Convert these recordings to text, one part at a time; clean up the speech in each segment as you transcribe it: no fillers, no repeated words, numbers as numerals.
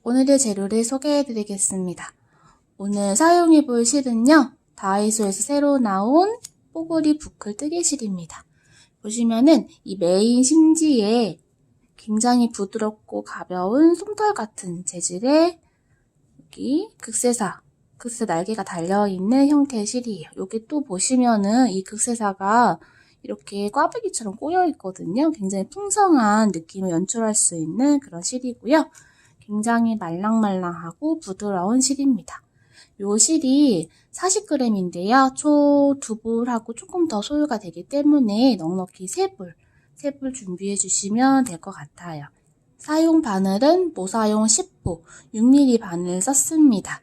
오늘의 재료를 소개해 드리겠습니다. 오늘 사용해 볼 실은요, 다이소에서 새로 나온 뽀글이 부클 뜨개실입니다. 보시면은 이 메인 심지에 굉장히 부드럽고 가벼운 솜털 같은 재질의 여기 극세사 날개가 달려있는 형태의 실이에요. 여기 또 보시면은 이 극세사가 이렇게 꽈배기처럼 꼬여 있거든요. 굉장히 풍성한 느낌을 연출할 수 있는 그런 실이고요. 굉장히 말랑말랑하고 부드러운 실입니다. 요 실이 40g인데요. 초 2불하고 조금 더 소요가 되기 때문에 넉넉히 3불 준비해 주시면 될 것 같아요. 사용 바늘은 모사용 10호 6mm 바늘 썼습니다.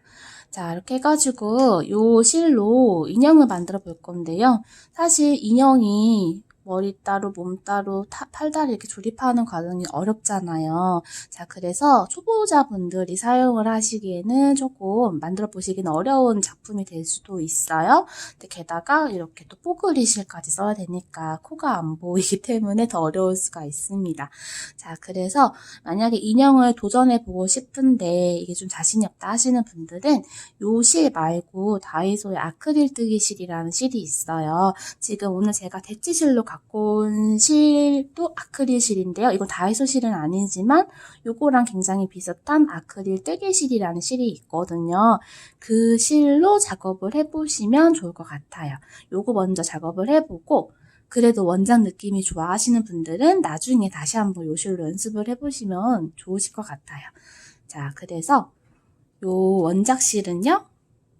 자, 이렇게 해가지고 요 실로 인형을 만들어 볼 건데요. 사실 인형이 머리 따로, 몸 따로, 팔 다리 이렇게 조립하는 과정이 어렵잖아요. 자, 그래서 초보자분들이 사용을 하시기에는 조금 만들어 보시기는 어려운 작품이 될 수도 있어요. 근데 게다가 이렇게 또 뽀글이 실까지 써야 되니까 코가 안 보이기 때문에 더 어려울 수가 있습니다. 자, 그래서 만약에 인형을 도전해 보고 싶은데 이게 좀 자신이 없다 하시는 분들은 요 실 말고 다이소의 아크릴 뜨기 실이라는 실이 있어요. 지금 오늘 제가 대치실로 갖고 온 실도 아크릴 실인데요. 이건 다이소 실은 아니지만 요거랑 굉장히 비슷한 아크릴 뜨개 실이라는 실이 있거든요. 그 실로 작업을 해보시면 좋을 것 같아요. 요거 먼저 작업을 해보고 그래도 원작 느낌이 좋아 하시는 분들은 나중에 다시 한번 요 실로 연습을 해보시면 좋으실 것 같아요. 자, 그래서 요 원작 실은요,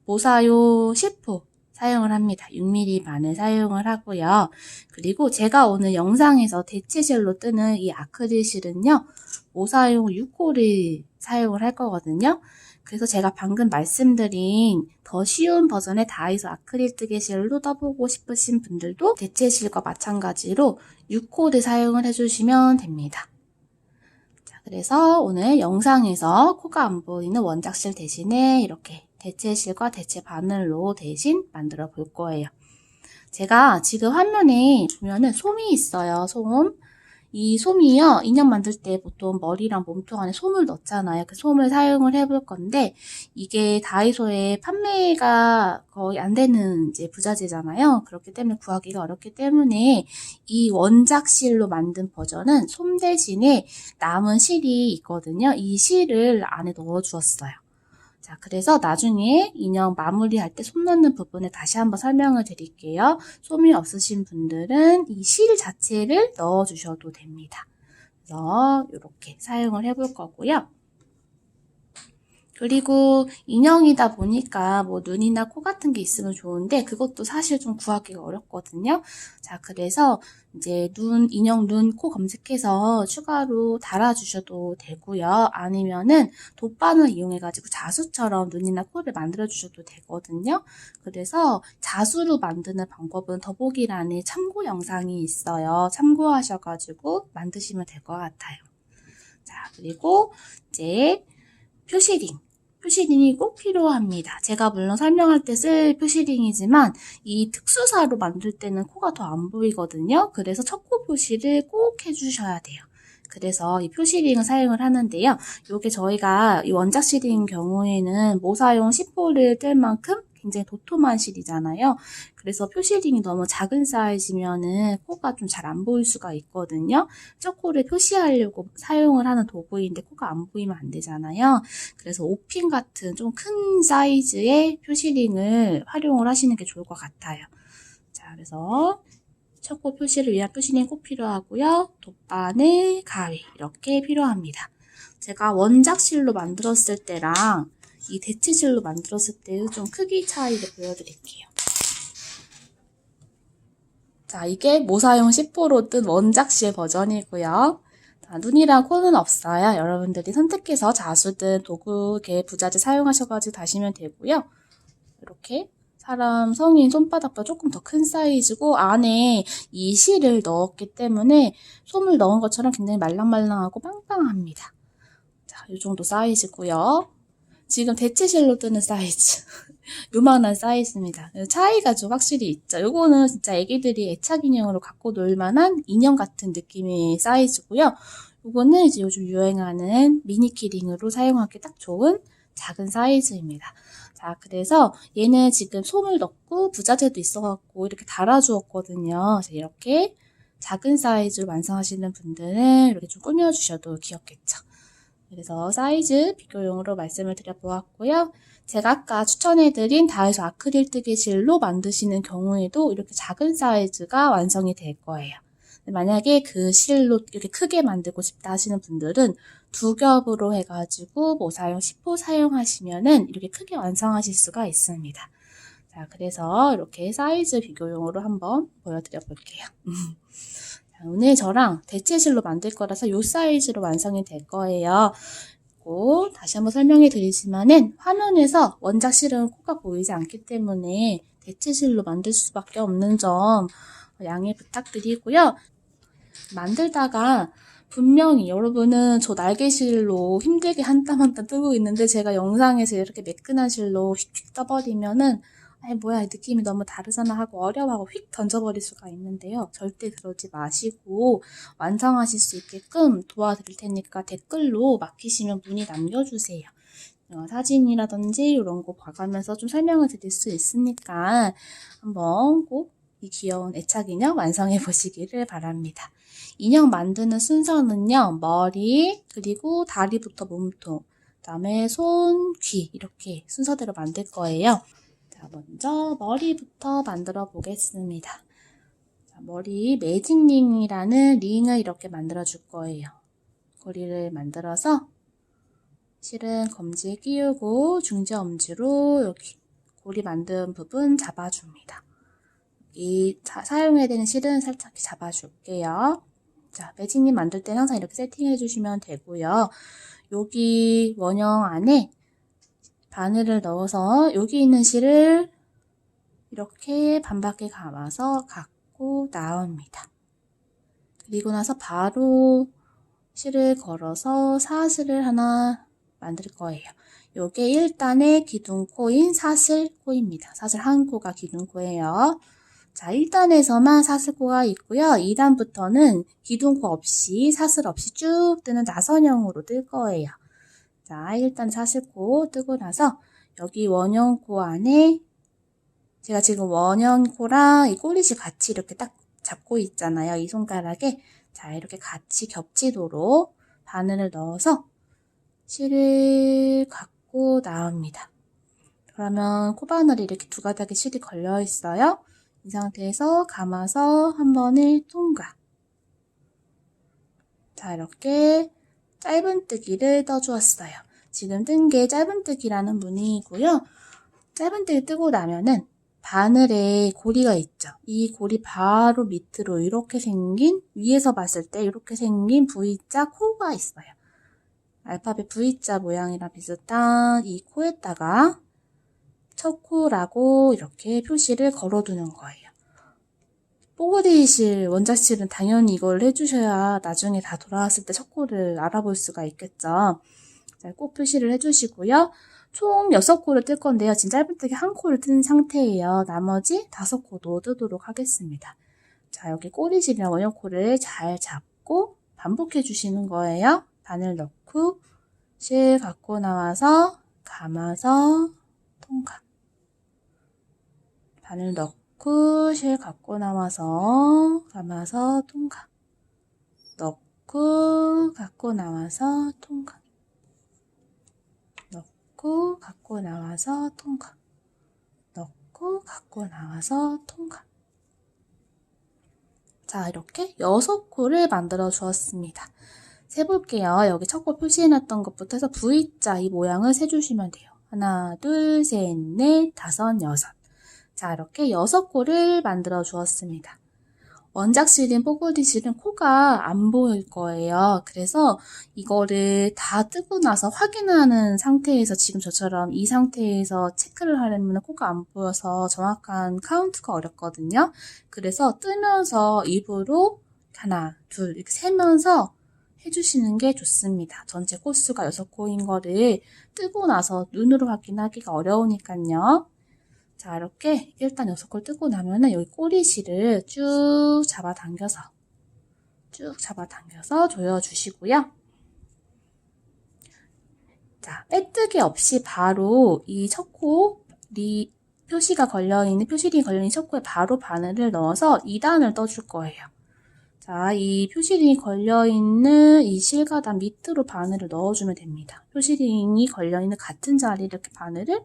모사요 10호 사용을 합니다. 6mm 바늘 사용을 하고요. 그리고 제가 오늘 영상에서 대체실로 뜨는 이 아크릴 실은요, 모사용 6호를 사용을 할 거거든요. 그래서 제가 방금 말씀드린 더 쉬운 버전의 다이소 아크릴 뜨개실로 떠보고 싶으신 분들도 대체실과 마찬가지로 6호를 사용을 해주시면 됩니다. 자, 그래서 오늘 영상에서 코가 안 보이는 원작실 대신에 이렇게 대체실과 대체 바늘로 대신 만들어 볼 거예요. 제가 지금 화면에 보면은 솜이 있어요. 솜. 이 솜이요, 인형 만들 때 보통 머리랑 몸통 안에 솜을 넣잖아요. 그 솜을 사용을 해볼 건데, 이게 다이소에 판매가 거의 안 되는 이제 부자재잖아요. 그렇기 때문에 구하기가 어렵기 때문에 이 원작 실로 만든 버전은 솜 대신에 남은 실이 있거든요. 이 실을 안에 넣어 주었어요. 자, 그래서 나중에 인형 마무리할 때 솜 넣는 부분을 다시 한번 설명을 드릴게요. 솜이 없으신 분들은 이 실 자체를 넣어 주셔도 됩니다. 그래서 이렇게 사용을 해볼 거고요. 그리고 인형이다 보니까 뭐 눈이나 코 같은 게 있으면 좋은데 그것도 사실 좀 구하기가 어렵거든요. 자, 그래서 이제 인형 눈, 코 검색해서 추가로 달아주셔도 되고요. 아니면은 돗바늘 이용해가지고 자수처럼 눈이나 코를 만들어주셔도 되거든요. 그래서 자수로 만드는 방법은 더보기란에 참고 영상이 있어요. 참고하셔가지고 만드시면 될 것 같아요. 자, 그리고 이제 표시링이 꼭 필요합니다. 제가 물론 설명할 때 쓸 표시링이지만 이 특수사로 만들 때는 코가 더 안 보이거든요. 그래서 첫코 표시를 꼭 해주셔야 돼요. 그래서 이 표시링을 사용을 하는데요. 이게 저희가 이 원작 실인 경우에는 모사용 10호를 뜰 만큼 굉장히 도톰한 실이잖아요. 그래서 표시링이 너무 작은 사이즈면은 코가 좀 잘 안 보일 수가 있거든요. 첫 코를 표시하려고 사용을 하는 도구인데 코가 안 보이면 안 되잖아요. 그래서 5핀 같은 좀 큰 사이즈의 표시링을 활용을 하시는 게 좋을 것 같아요. 자, 그래서 첫 코 표시를 위한 표시링 꼭 필요하고요. 돗바늘, 가위 이렇게 필요합니다. 제가 원작실로 만들었을 때랑 이 대치실로 만들었을 때의 좀 크기 차이를 보여드릴게요. 자, 이게 모사용 10호로 뜬 원작실 버전이고요. 자, 눈이랑 코는 없어요. 여러분들이 선택해서 자수든 도구, 부자재 사용하셔가지고 다시면 되고요. 이렇게 사람 성인 손바닥보다 조금 더 큰 사이즈고 안에 이 실을 넣었기 때문에 솜을 넣은 것처럼 굉장히 말랑말랑하고 빵빵합니다. 자, 이 정도 사이즈고요. 지금 대체실로 뜨는 사이즈. 요만한 사이즈입니다. 차이가 좀 확실히 있죠. 요거는 진짜 애기들이 애착 인형으로 갖고 놀 만한 인형 같은 느낌의 사이즈고요. 이거는 이제 요즘 유행하는 미니 키링으로 사용하기 딱 좋은 작은 사이즈입니다. 자, 그래서 얘는 지금 솜을 넣고 부자재도 있어갖고 이렇게 달아주었거든요. 이렇게 작은 사이즈로 완성하시는 분들은 이렇게 좀 꾸며주셔도 귀엽겠죠. 그래서 사이즈 비교용으로 말씀을 드려보았고요. 제가 아까 추천해드린 다이소 아크릴 뜨개실로 만드시는 경우에도 이렇게 작은 사이즈가 완성이 될 거예요. 만약에 그 실로 이렇게 크게 만들고 싶다 하시는 분들은 두 겹으로 해가지고 모사용 10호 사용하시면은 이렇게 크게 완성하실 수가 있습니다. 자, 그래서 이렇게 사이즈 비교용으로 한번 보여드려 볼게요. 오늘 저랑 대체실로 만들 거라서 이 사이즈로 완성이 될 거예요. 그리고 다시 한번 설명해 드리지만은 화면에서 원작 실은 코가 보이지 않기 때문에 대체실로 만들 수밖에 없는 점 양해 부탁드리고요. 만들다가 분명히 여러분은 저 날개실로 힘들게 한 땀 한 땀 뜨고 있는데 제가 영상에서 이렇게 매끈한 실로 휙휙 떠버리면은 아이 뭐야 이 느낌이 너무 다르잖아 하고 어려워하고 휙 던져버릴 수가 있는데요. 절대 그러지 마시고 완성하실 수 있게끔 도와드릴 테니까 댓글로 막히시면 문의 남겨주세요. 사진이라든지 이런 거 봐가면서 좀 설명을 드릴 수 있으니까 한번 꼭 이 귀여운 애착 인형 완성해 보시기를 바랍니다. 인형 만드는 순서는요. 머리, 그리고 다리부터 몸통, 그 다음에 손, 귀 이렇게 순서대로 만들 거예요. 자, 먼저 머리부터 만들어 보겠습니다. 자, 머리 매직링이라는 링을 이렇게 만들어 줄 거예요. 고리를 만들어서 실은 검지에 끼우고 중지 엄지로 여기 고리 만든 부분 잡아줍니다. 사용해야 되는 실은 살짝 잡아줄게요. 자, 매직링 만들 때는 항상 이렇게 세팅해 주시면 되고요. 여기 원형 안에 바늘을 넣어서 여기 있는 실을 이렇게 반바퀴 감아서 갖고 나옵니다. 그리고 나서 바로 실을 걸어서 사슬을 하나 만들 거예요. 요게 1단의 기둥코인 사슬코입니다. 사슬 한 코가 기둥코예요. 자, 1단에서만 사슬코가 있고요. 2단부터는 기둥코 없이 사슬 없이 쭉 뜨는 나선형으로 뜰 거예요. 자, 일단 사슬코 뜨고 나서 여기 원형코 안에 제가 지금 원형코랑 이 꼬리실 같이 이렇게 딱 잡고 있잖아요. 이 손가락에. 자, 이렇게 같이 겹치도록 바늘을 넣어서 실을 갖고 나옵니다. 그러면 코바늘이 이렇게 두 가닥의 실이 걸려 있어요. 이 상태에서 감아서 한 번을 통과. 자, 이렇게 짧은뜨기를 떠주었어요. 지금 뜬 게 짧은뜨기라는 무늬이고요. 짧은뜨기 뜨고 나면은 바늘에 고리가 있죠. 이 고리 바로 밑으로 이렇게 생긴, 위에서 봤을 때 이렇게 생긴 V자 코가 있어요. 알파벳 V자 모양이랑 비슷한 이 코에다가 첫 코라고 이렇게 표시를 걸어두는 거예요. 뽀글이실, 원작실은 당연히 이걸 해주셔야 나중에 다 돌아왔을 때 첫 코를 알아볼 수가 있겠죠. 자, 꼭 표시를 해주시고요. 총 6코를 뜰 건데요. 지금 짧은뜨기 1코를 뜬 상태예요. 나머지 5코도 뜨도록 하겠습니다. 자, 여기 꼬리실이랑 원형코를 잘 잡고 반복해 주시는 거예요. 바늘 넣고 실 갖고 나와서 감아서 통과. 바늘 넣고 실 갖고 나와서 감아서 통과. 넣고 갖고 나와서 통과. 넣고 갖고 나와서 통과. 넣고 갖고 나와서 통과. 자, 이렇게 6코를 만들어 주었습니다. 세볼게요. 여기 첫 코 표시해놨던 것부터 해서 V자 이 모양을 세주시면 돼요. 하나, 둘, 셋, 넷, 다섯, 여섯. 자, 이렇게 6코를 만들어 주었습니다. 원작실인 뽀글이실은 코가 안 보일 거예요. 그래서 이거를 다 뜨고 나서 확인하는 상태에서 지금 저처럼 이 상태에서 체크를 하려면 코가 안 보여서 정확한 카운트가 어렵거든요. 그래서 뜨면서 입으로 하나, 둘 이렇게 세면서 해주시는 게 좋습니다. 전체 코수가 6코인 거를 뜨고 나서 눈으로 확인하기가 어려우니까요. 자, 이렇게 일단 6코 뜨고 나면은 여기 꼬리실을 쭉 잡아당겨서 쭉 잡아당겨서 조여주시고요. 자, 빼뜨기 없이 바로 이 첫 코, 표시링이 걸려있는 첫 코에 바로 바늘을 넣어서 2단을 떠줄 거예요. 자, 이 표시링이 걸려있는 이 실가단 밑으로 바늘을 넣어주면 됩니다. 표시링이 걸려있는 같은 자리에 이렇게 바늘을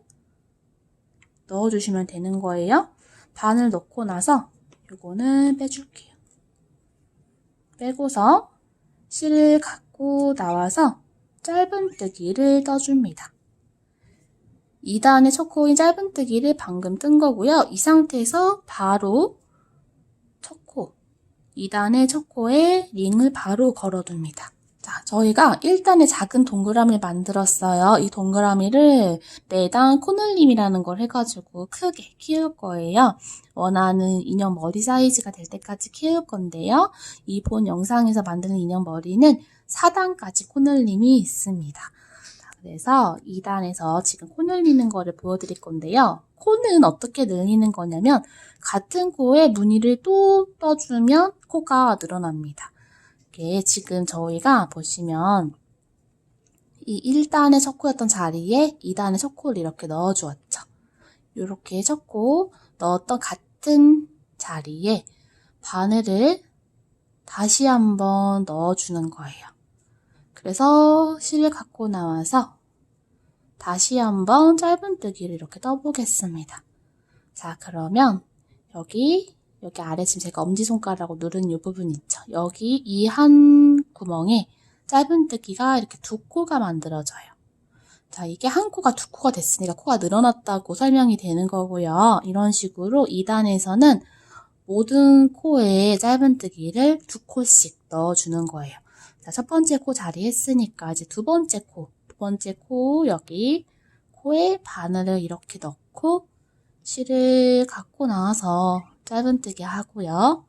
넣어주시면 되는 거예요. 바늘 넣고 나서 요거는 빼줄게요. 빼고서 실을 갖고 나와서 짧은뜨기를 떠줍니다. 2단의 첫 코인 짧은뜨기를 방금 뜬 거고요. 이 상태에서 바로 첫 코, 2단의 첫 코에 링을 바로 걸어둡니다. 자, 저희가 1단의 작은 동그라미를 만들었어요. 이 동그라미를 매단 코늘림이라는 걸 해가지고 크게 키울 거예요. 원하는 인형 머리 사이즈가 될 때까지 키울 건데요. 이 본 영상에서 만드는 인형 머리는 4단까지 코늘림이 있습니다. 자, 그래서 2단에서 지금 코 늘리는 거를 보여드릴 건데요. 코는 어떻게 늘리는 거냐면 같은 코에 무늬를 또 떠주면 코가 늘어납니다. 이게 지금 저희가 보시면 이 1단의 첫 코였던 자리에 2단의 첫 코를 이렇게 넣어주었죠. 이렇게 첫 코 넣었던 같은 자리에 바늘을 다시 한번 넣어주는 거예요. 그래서 실을 갖고 나와서 다시 한번 짧은뜨기를 이렇게 떠보겠습니다. 자, 그러면 여기 아래 지금 제가 엄지손가락으로 누른 이 부분 있죠? 여기 이 한 구멍에 짧은뜨기가 이렇게 두 코가 만들어져요. 자, 이게 한 코가 두 코가 됐으니까 코가 늘어났다고 설명이 되는 거고요. 이런 식으로 2단에서는 모든 코에 짧은뜨기를 두 코씩 넣어주는 거예요. 자, 첫 번째 코 자리 했으니까 이제 두 번째 코 여기 코에 바늘을 이렇게 넣고 실을 갖고 나와서 짧은뜨기 하고요.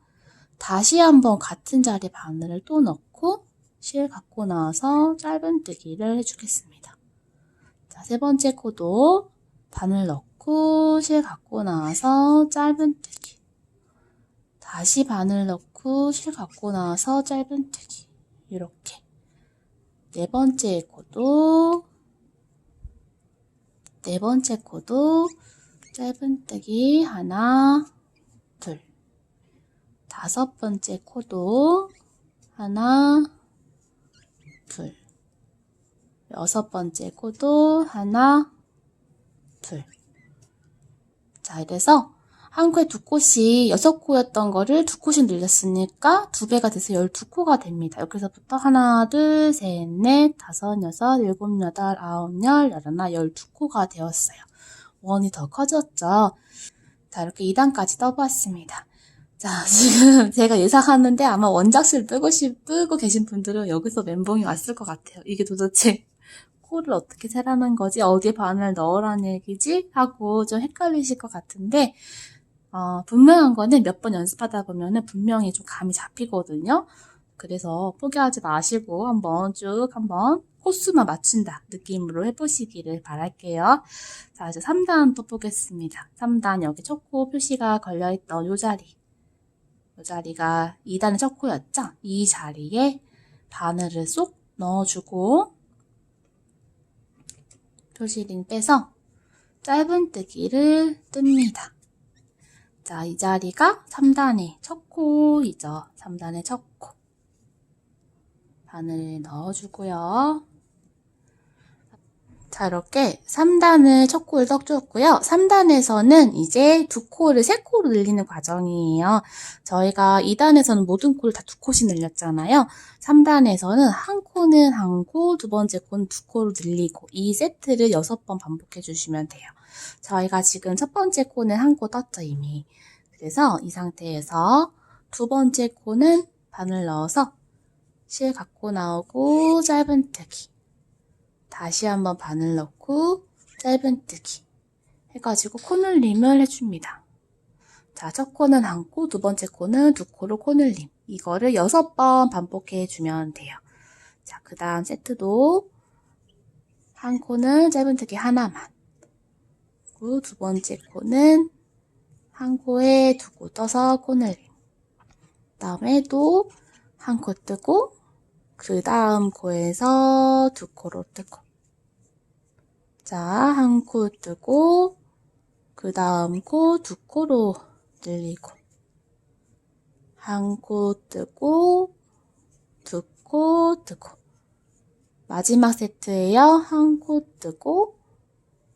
다시 한번 같은 자리에 바늘을 또 넣고 실 갖고 나와서 짧은뜨기를 해주겠습니다. 자, 세 번째 코도 바늘 넣고 실 갖고 나와서 짧은뜨기. 다시 바늘 넣고 실 갖고 나와서 짧은뜨기. 이렇게. 네 번째 코도 짧은뜨기 하나, 둘. 다섯 번째 코도 하나, 둘. 여섯 번째 코도 하나, 둘. 자, 이래서 한 코에 두 코씩 6코였던 거를 두 코씩 늘렸으니까 2배가 돼서 12코가 됩니다. 여기서부터 하나, 둘, 셋, 넷, 다섯, 여섯, 일곱, 여덟, 아홉, 열, 열하나, 12코가 되었어요. 원이 더 커졌죠. 자, 이렇게 2단까지 떠보았습니다. 자, 지금 제가 예상하는데 아마 원작실 뜨고 계신 분들은 여기서 멘붕이 왔을 것 같아요. 이게 도대체 코를 어떻게 세라는 거지? 어디에 바늘 넣으라는 얘기지? 하고 좀 헷갈리실 것 같은데 분명한 거는 몇 번 연습하다 보면은 분명히 좀 감이 잡히거든요. 그래서 포기하지 마시고 한번 코수만 맞춘다 느낌으로 해보시기를 바랄게요. 자, 이제 3단 또 보겠습니다. 3단 여기 첫 코 표시가 걸려있던 요 자리가 2단의 첫 코였죠? 이 자리에 바늘을 쏙 넣어주고 표시링 빼서 짧은뜨기를 뜹니다. 자, 이 자리가 3단의 첫 코이죠. 3단의 첫 코. 바늘 넣어주고요. 자, 이렇게 3단을 첫 코를 떠줬고요. 3단에서는 이제 두 코를 세 코로 늘리는 과정이에요. 저희가 2단에서는 모든 코를 다 두 코씩 늘렸잖아요. 3단에서는 한 코는 한 코, 두 번째 코는 두 코로 늘리고 이 세트를 6번 반복해 주시면 돼요. 저희가 지금 첫 번째 코는 한 코 떴죠, 이미. 그래서 이 상태에서 두 번째 코는 바늘 넣어서 실 갖고 나오고 짧은뜨기. 다시 한번 바늘 넣고 짧은뜨기 해가지고 코늘림을 해줍니다. 자, 첫 코는 한 코, 두 번째 코는 두 코로 코늘림. 이거를 6번 반복해 주면 돼요. 자, 그 다음 세트도 한 코는 짧은뜨기 하나만. 그리고 두 번째 코는 한 코에 두 코 떠서 코늘림. 그 다음에 또 한 코 뜨고 그 다음 코에서 두 코로 뜨고 자, 한 코 뜨고 그 다음 코 두 코로 늘리고 한 코 뜨고 두 코 뜨고 마지막 세트예요. 한 코 뜨고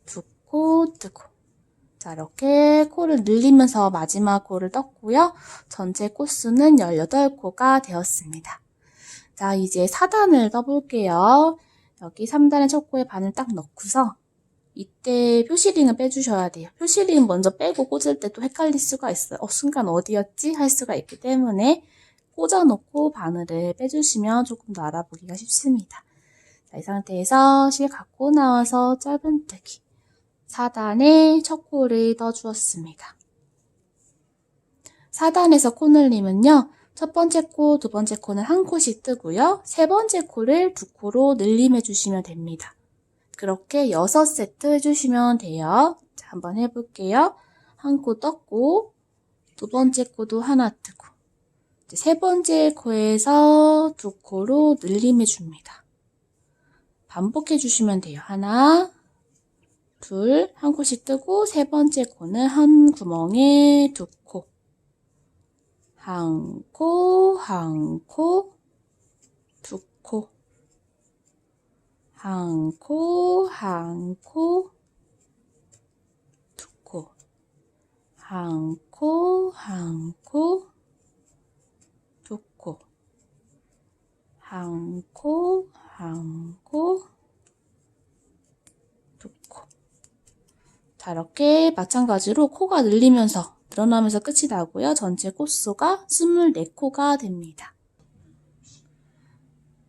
두 코 뜨고 자, 이렇게 코를 늘리면서 마지막 코를 떴고요. 전체 코수는 18코가 되었습니다. 자, 이제 4단을 떠볼게요. 여기 3단의 첫 코에 바늘 딱 넣고서 이때 표시링을 빼주셔야 돼요. 표시링 먼저 빼고 꽂을 때 또 헷갈릴 수가 있어요. 순간 어디였지? 할 수가 있기 때문에 꽂아놓고 바늘을 빼주시면 조금 더 알아보기가 쉽습니다. 자, 이 상태에서 실 갖고 나와서 짧은뜨기 4단에 첫 코를 떠주었습니다. 4단에서 코 늘림은요. 첫 번째 코, 두 번째 코는 한 코씩 뜨고요. 세 번째 코를 두 코로 늘림해 주시면 됩니다. 그렇게 6세트 해주시면 돼요. 자, 한번 해볼게요. 한 코 떴고 두 번째 코도 하나 뜨고 세 번째 코에서 두 코로 늘림해 줍니다. 반복해 주시면 돼요. 하나, 둘, 한 코씩 뜨고 세 번째 코는 한 구멍에 두 코. 한 코, 한 코, 두 코. 한 코, 한 코, 두 코. 한 코, 한 코, 두 코. 한 코, 한 코, 두 코. 자, 이렇게 마찬가지로 코가 늘어나면서 끝이 나고요. 전체 코수가 24코가 됩니다.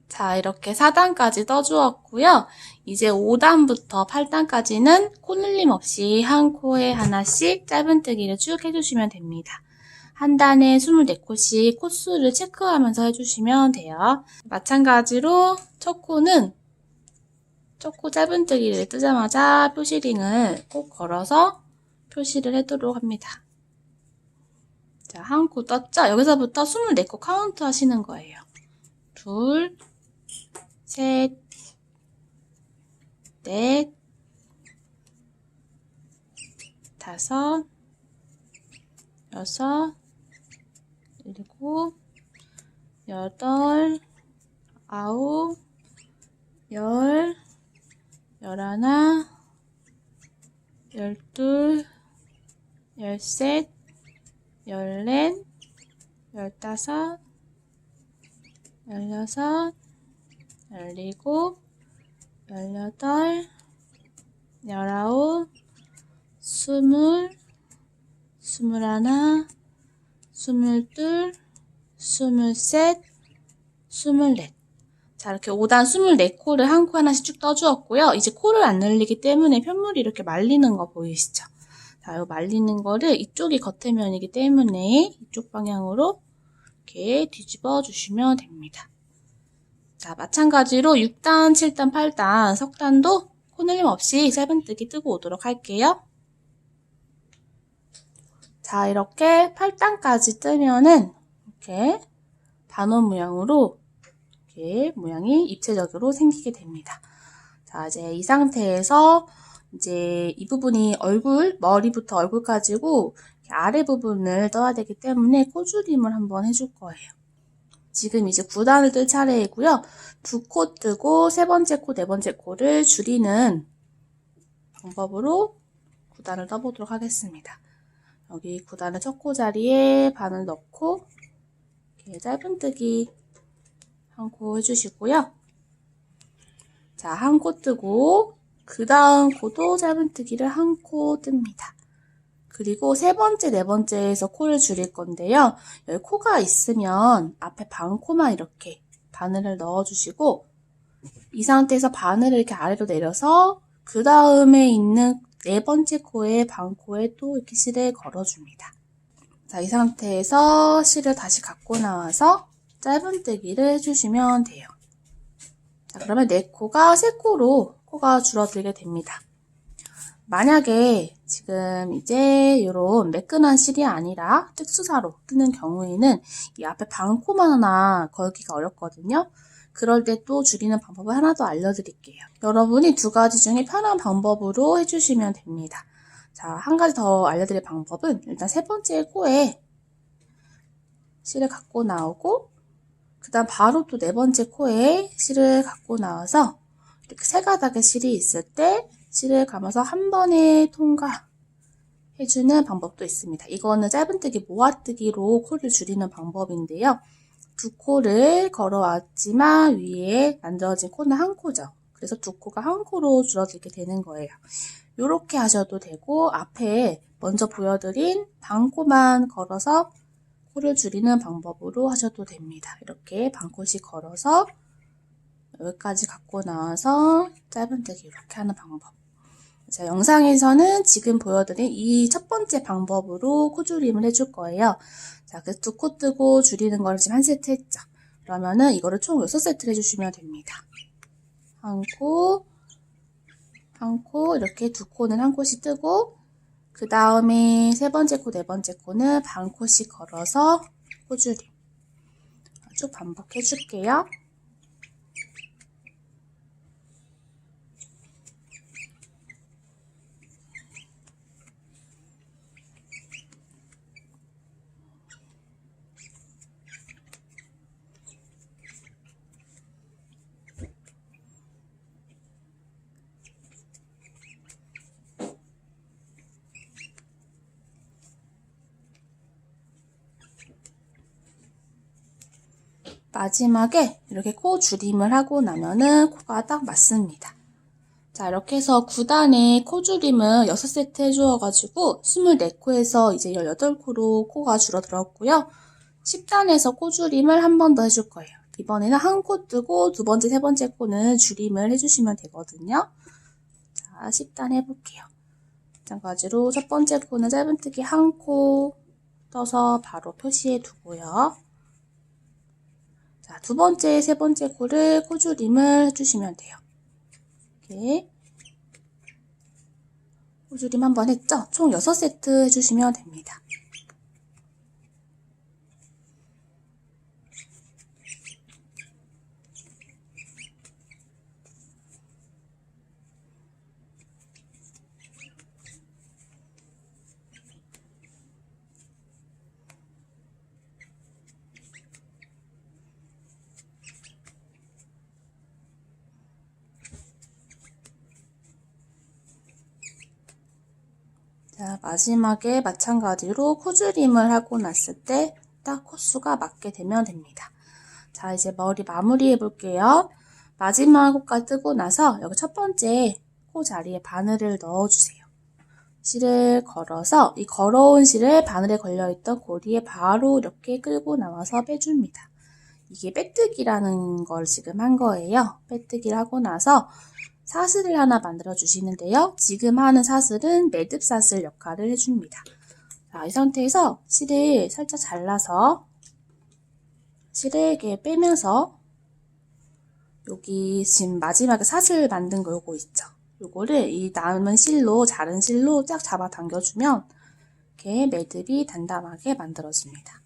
자, 이렇게 4단까지 떠주었고요. 이제 5단부터 8단까지는 코 늘림 없이 한 코에 하나씩 짧은뜨기를 쭉 해주시면 됩니다. 한 단에 24코씩 코수를 체크하면서 해주시면 돼요. 마찬가지로 첫 코는 첫 코 짧은뜨기를 뜨자마자 표시링을 꼭 걸어서 표시를 해도록 합니다. 자, 한 코 떴죠? 여기서부터 24코 카운트 하시는 거예요. 둘, 셋, 넷, 다섯, 여섯, 일곱, 여덟, 아홉, 열, 열하나, 열둘, 열셋, 열넷, 열다섯, 열여섯, 열일곱, 열여덟, 열아홉, 스물, 스물하나, 스물둘, 스물셋, 스물넷. 자, 이렇게 5단 24코를 한 코 하나씩 쭉 떠주었고요. 이제 코를 안 늘리기 때문에 편물이 이렇게 말리는 거 보이시죠? 자, 이 말리는 거를 이쪽이 겉에면이기 때문에 이쪽 방향으로 이렇게 뒤집어 주시면 됩니다. 자, 마찬가지로 6단, 7단, 8단, 석단도 코 늘림 없이 짧은뜨기 뜨고 오도록 할게요. 자, 이렇게 8단까지 뜨면은 이렇게 반원 모양으로 이렇게 모양이 입체적으로 생기게 됩니다. 자, 이제 이 상태에서 이제 이 부분이 머리부터 얼굴까지고 아래 부분을 떠야 되기 때문에 코줄임을 한번 해줄 거예요. 지금 이제 9단을 뜰 차례이고요. 두 코 뜨고 세 번째 코, 네 번째 코를 줄이는 방법으로 9단을 떠보도록 하겠습니다. 여기 9단의 첫 코 자리에 바늘 넣고 이렇게 짧은뜨기 한 코 해주시고요. 자, 한 코 뜨고 그 다음 코도 짧은뜨기를 한 코 뜹니다. 그리고 세 번째, 네 번째에서 코를 줄일 건데요. 여기 코가 있으면 앞에 반코만 이렇게 바늘을 넣어주시고 이 상태에서 바늘을 이렇게 아래로 내려서 그 다음에 있는 네 번째 코에 반코에 또 이렇게 실을 걸어줍니다. 자, 이 상태에서 실을 다시 갖고 나와서 짧은뜨기를 해주시면 돼요. 자, 그러면 네 코가 세 코로 코가 줄어들게 됩니다. 만약에 지금 이제 이런 매끈한 실이 아니라 특수사로 뜨는 경우에는 이 앞에 반코만 하나 걸기가 어렵거든요. 그럴 때 또 줄이는 방법을 하나 더 알려드릴게요. 여러분이 두 가지 중에 편한 방법으로 해주시면 됩니다. 자, 한 가지 더 알려드릴 방법은 일단 세 번째 코에 실을 갖고 나오고 그 다음 바로 또 네 번째 코에 실을 갖고 나와서 이렇게 세 가닥의 실이 있을 때 실을 감아서 한 번에 통과해주는 방법도 있습니다. 이거는 짧은뜨기 모아뜨기로 코를 줄이는 방법인데요. 두 코를 걸어왔지만 위에 만들어진 코는 한 코죠. 그래서 두 코가 한 코로 줄어들게 되는 거예요. 이렇게 하셔도 되고 앞에 먼저 보여드린 반코만 걸어서 코를 줄이는 방법으로 하셔도 됩니다. 이렇게 반코씩 걸어서 여기까지 갖고 나와서 짧은뜨기 이렇게 하는 방법. 자, 영상에서는 지금 보여드린 이 첫 번째 방법으로 코줄임을 해줄 거예요. 자, 그래서 두 코 뜨고 줄이는 거를 지금 한 세트 했죠. 그러면은 이거를 총 6세트를 해주시면 됩니다. 한 코, 이렇게 두 코는 한 코씩 뜨고 그 다음에 세 번째 코, 네 번째 코는 반 코씩 걸어서 코줄임 쭉 반복해 줄게요. 마지막에 이렇게 코 줄임을 하고 나면은 코가 딱 맞습니다. 자, 이렇게 해서 9단의 코 줄임은 6세트 해주어가지고 24코에서 이제 18코로 코가 줄어들었고요. 10단에서 코 줄임을 한 번 더 해줄 거예요. 이번에는 한 코 뜨고 두 번째, 세 번째 코는 줄임을 해주시면 되거든요. 자, 10단 해볼게요. 마찬가지로 첫 번째 코는 짧은뜨기 한 코 떠서 바로 표시해 두고요. 자, 두 번째, 세 번째 코를 코줄임을 해주시면 돼요. 이렇게 코줄임 한 번 했죠? 총 6세트 해주시면 됩니다. 자, 마지막에 마찬가지로 코줄임을 하고 났을 때 딱 코수가 맞게 되면 됩니다. 자, 이제 머리 마무리 해볼게요. 마지막 코까지 뜨고 나서 여기 첫 번째 코 자리에 바늘을 넣어주세요. 실을 걸어서 이 걸어온 실을 바늘에 걸려있던 고리에 바로 이렇게 끌고 나와서 빼줍니다. 이게 빼뜨기라는 걸 지금 한 거예요. 빼뜨기를 하고 나서 사슬을 하나 만들어 주시는데요. 지금 하는 사슬은 매듭 사슬 역할을 해줍니다. 자, 이 상태에서 실을 살짝 잘라서 실을 이렇게 빼면서 여기 지금 마지막에 사슬 만든 거 요거 있죠. 요거를 이 남은 실로 자른 실로 쫙 잡아 당겨주면 이렇게 매듭이 단단하게 만들어집니다.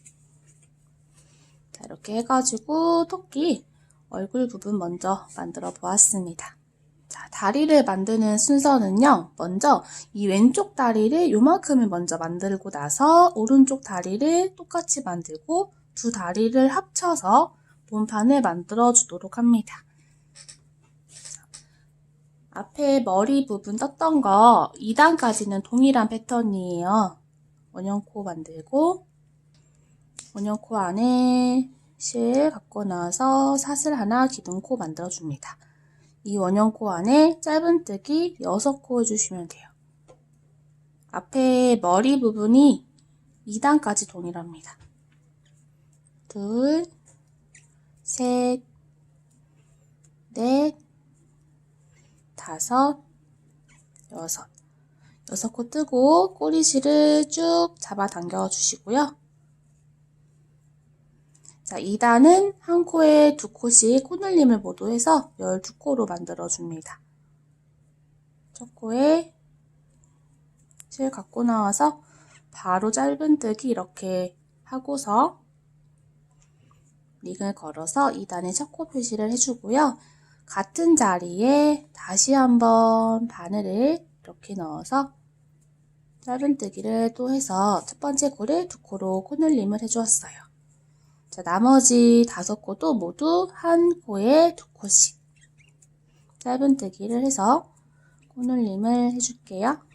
자, 이렇게 해가지고 토끼 얼굴 부분 먼저 만들어 보았습니다. 자, 다리를 만드는 순서는요. 먼저 이 왼쪽 다리를 요만큼을 먼저 만들고 나서 오른쪽 다리를 똑같이 만들고 두 다리를 합쳐서 몸판을 만들어 주도록 합니다. 자, 앞에 머리 부분 떴던 거 2단까지는 동일한 패턴이에요. 원형코 만들고 원형코 안에 실 갖고 나와서 사슬 하나 기둥코 만들어 줍니다. 이 원형코 안에 짧은뜨기 6코 해주시면 돼요. 앞에 머리 부분이 2단까지 동일합니다. 둘, 셋, 넷, 다섯, 여섯. 6코 뜨고 꼬리실을 쭉 잡아 당겨 주시고요. 자, 2단은 한 코에 2코씩 코늘림을 모두 해서 12코로 만들어 줍니다. 첫 코에 실 갖고 나와서 바로 짧은뜨기 이렇게 하고서 링을 걸어서 2단에 첫 코 표시를 해주고요. 같은 자리에 다시 한번 바늘을 이렇게 넣어서 짧은뜨기를 또 해서 첫 번째 코를 2코로 코늘림을 해주었어요. 자, 나머지 5코도 모두 한 코에 2코씩 짧은뜨기를 해서 코늘림을 해줄게요.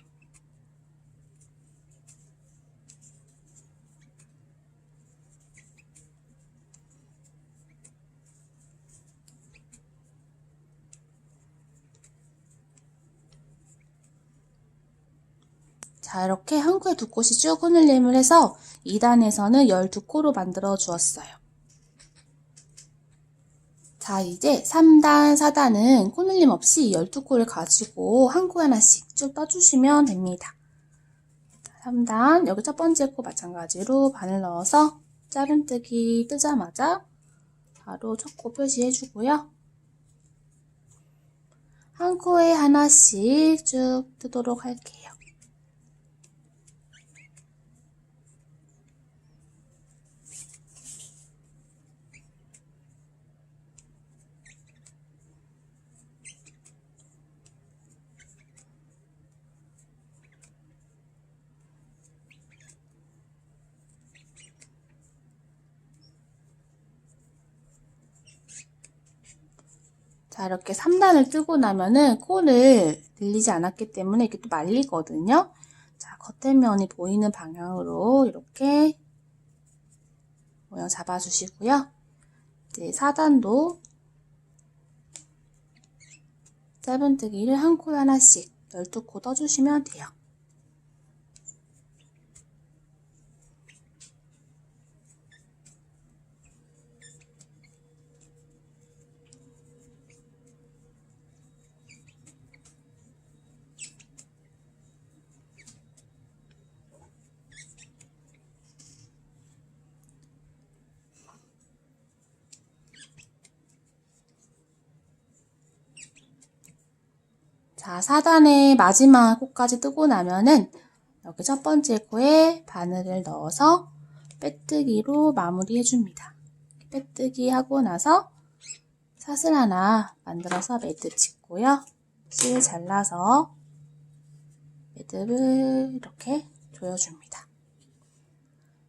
자, 이렇게 한 코에 2코씩 쭉 코늘림을 해서 2단에서는 12코로 만들어 주었어요. 자, 이제 3단, 4단은 코늘림 없이 12코를 가지고 한 코에 하나씩 쭉 떠주시면 됩니다. 3단, 여기 첫 번째 코 마찬가지로 바늘 넣어서 짧은뜨기 뜨자마자 바로 첫 코 표시해 주고요. 한 코에 하나씩 쭉 뜨도록 할게요. 자, 이렇게 3단을 뜨고 나면은 코를 늘리지 않았기 때문에 이렇게 또 말리거든요. 자, 겉에면이 보이는 방향으로 이렇게 모양 잡아주시고요. 이제 4단도 짧은뜨기를 한 코에 하나씩 12코 떠주시면 돼요. 자, 4단의 마지막 코까지 뜨고 나면은 여기 첫 번째 코에 바늘을 넣어서 빼뜨기로 마무리 해줍니다. 빼뜨기 하고 나서 사슬 하나 만들어서 매듭 짓고요. 실 잘라서 매듭을 이렇게 조여줍니다.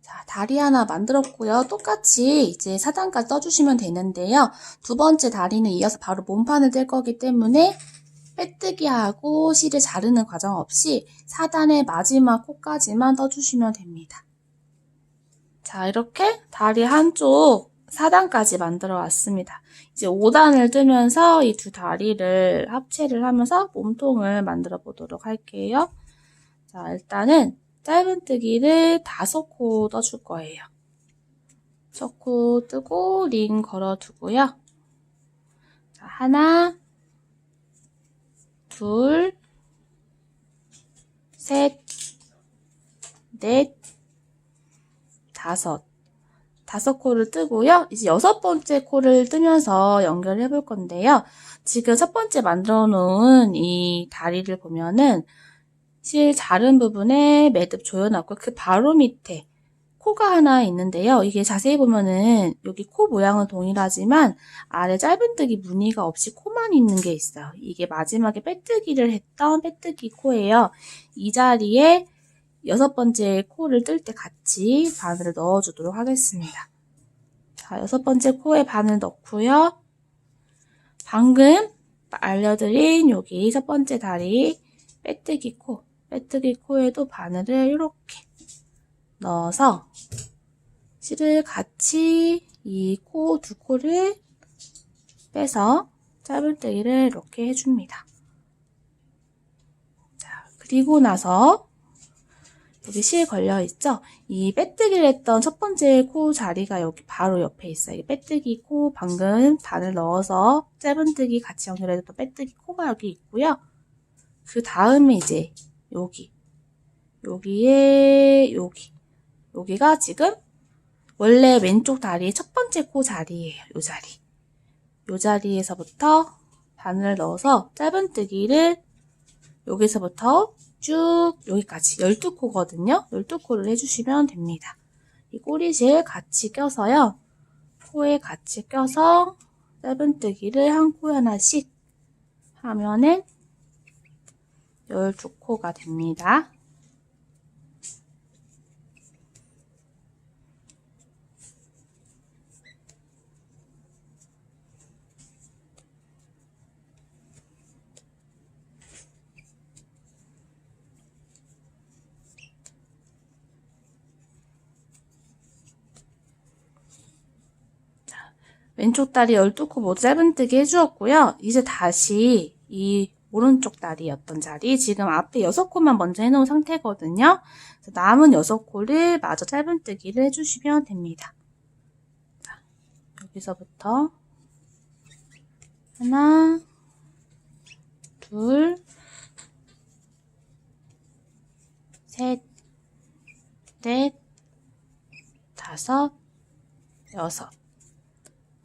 자, 다리 하나 만들었고요. 똑같이 이제 4단까지 떠주시면 되는데요. 두 번째 다리는 이어서 바로 몸판을 뜰 거기 때문에 빼뜨기하고 실을 자르는 과정 없이 4단의 마지막 코까지만 떠주시면 됩니다. 자, 이렇게 다리 한쪽 4단까지 만들어 왔습니다. 이제 5단을 뜨면서 이 두 다리를 합체를 하면서 몸통을 만들어 보도록 할게요. 자, 일단은 짧은뜨기를 5코 떠줄 거예요. 첫 코 뜨고 링 걸어 두고요. 자, 하나, 둘, 셋, 넷, 다섯. 5코를 뜨고요. 이제 6번째 코를 뜨면서 연결을 해볼 건데요. 지금 첫 번째 만들어 놓은 이 다리를 보면은 실 자른 부분에 매듭 조여놨고 그 바로 밑에 코가 하나 있는데요. 이게 자세히 보면은 여기 코 모양은 동일하지만 아래 짧은뜨기 무늬가 없이 코만 있는 게 있어요. 이게 마지막에 빼뜨기를 했던 빼뜨기 코예요. 이 자리에 6번째 코를 뜰 때 같이 바늘을 넣어주도록 하겠습니다. 자, 6번째 코에 바늘 넣고요. 방금 알려드린 여기 첫 번째 다리 빼뜨기 코에도 바늘을 이렇게 넣어서 실을 같이 이 코 두 코를 빼서 짧은뜨기를 이렇게 해줍니다. 자, 그리고 나서 여기 실 걸려있죠? 이 빼뜨기를 했던 첫 번째 코 자리가 여기 바로 옆에 있어요. 이 빼뜨기 코 방금 바늘 넣어서 짧은뜨기 같이 연결해서 빼뜨기 코가 여기 있고요. 그 다음에 이제 여기가 지금 원래 왼쪽 다리의 첫 번째 코 자리예요. 요 자리에서부터 바늘을 넣어서 짧은뜨기를 여기서부터 쭉 여기까지 12코거든요. 12코를 해주시면 됩니다. 이 꼬리실 같이 껴서요. 코에 같이 껴서 짧은뜨기를 한 코에 하나씩 하면은 12코가 됩니다. 왼쪽 다리 12코 모두 짧은뜨기 해주었고요. 이제 다시 이 오른쪽 다리였던 자리, 지금 앞에 6코만 먼저 해놓은 상태거든요. 그래서 남은 6코를 마저 짧은뜨기를 해주시면 됩니다. 자, 여기서부터 하나, 둘, 셋, 넷, 다섯, 여섯.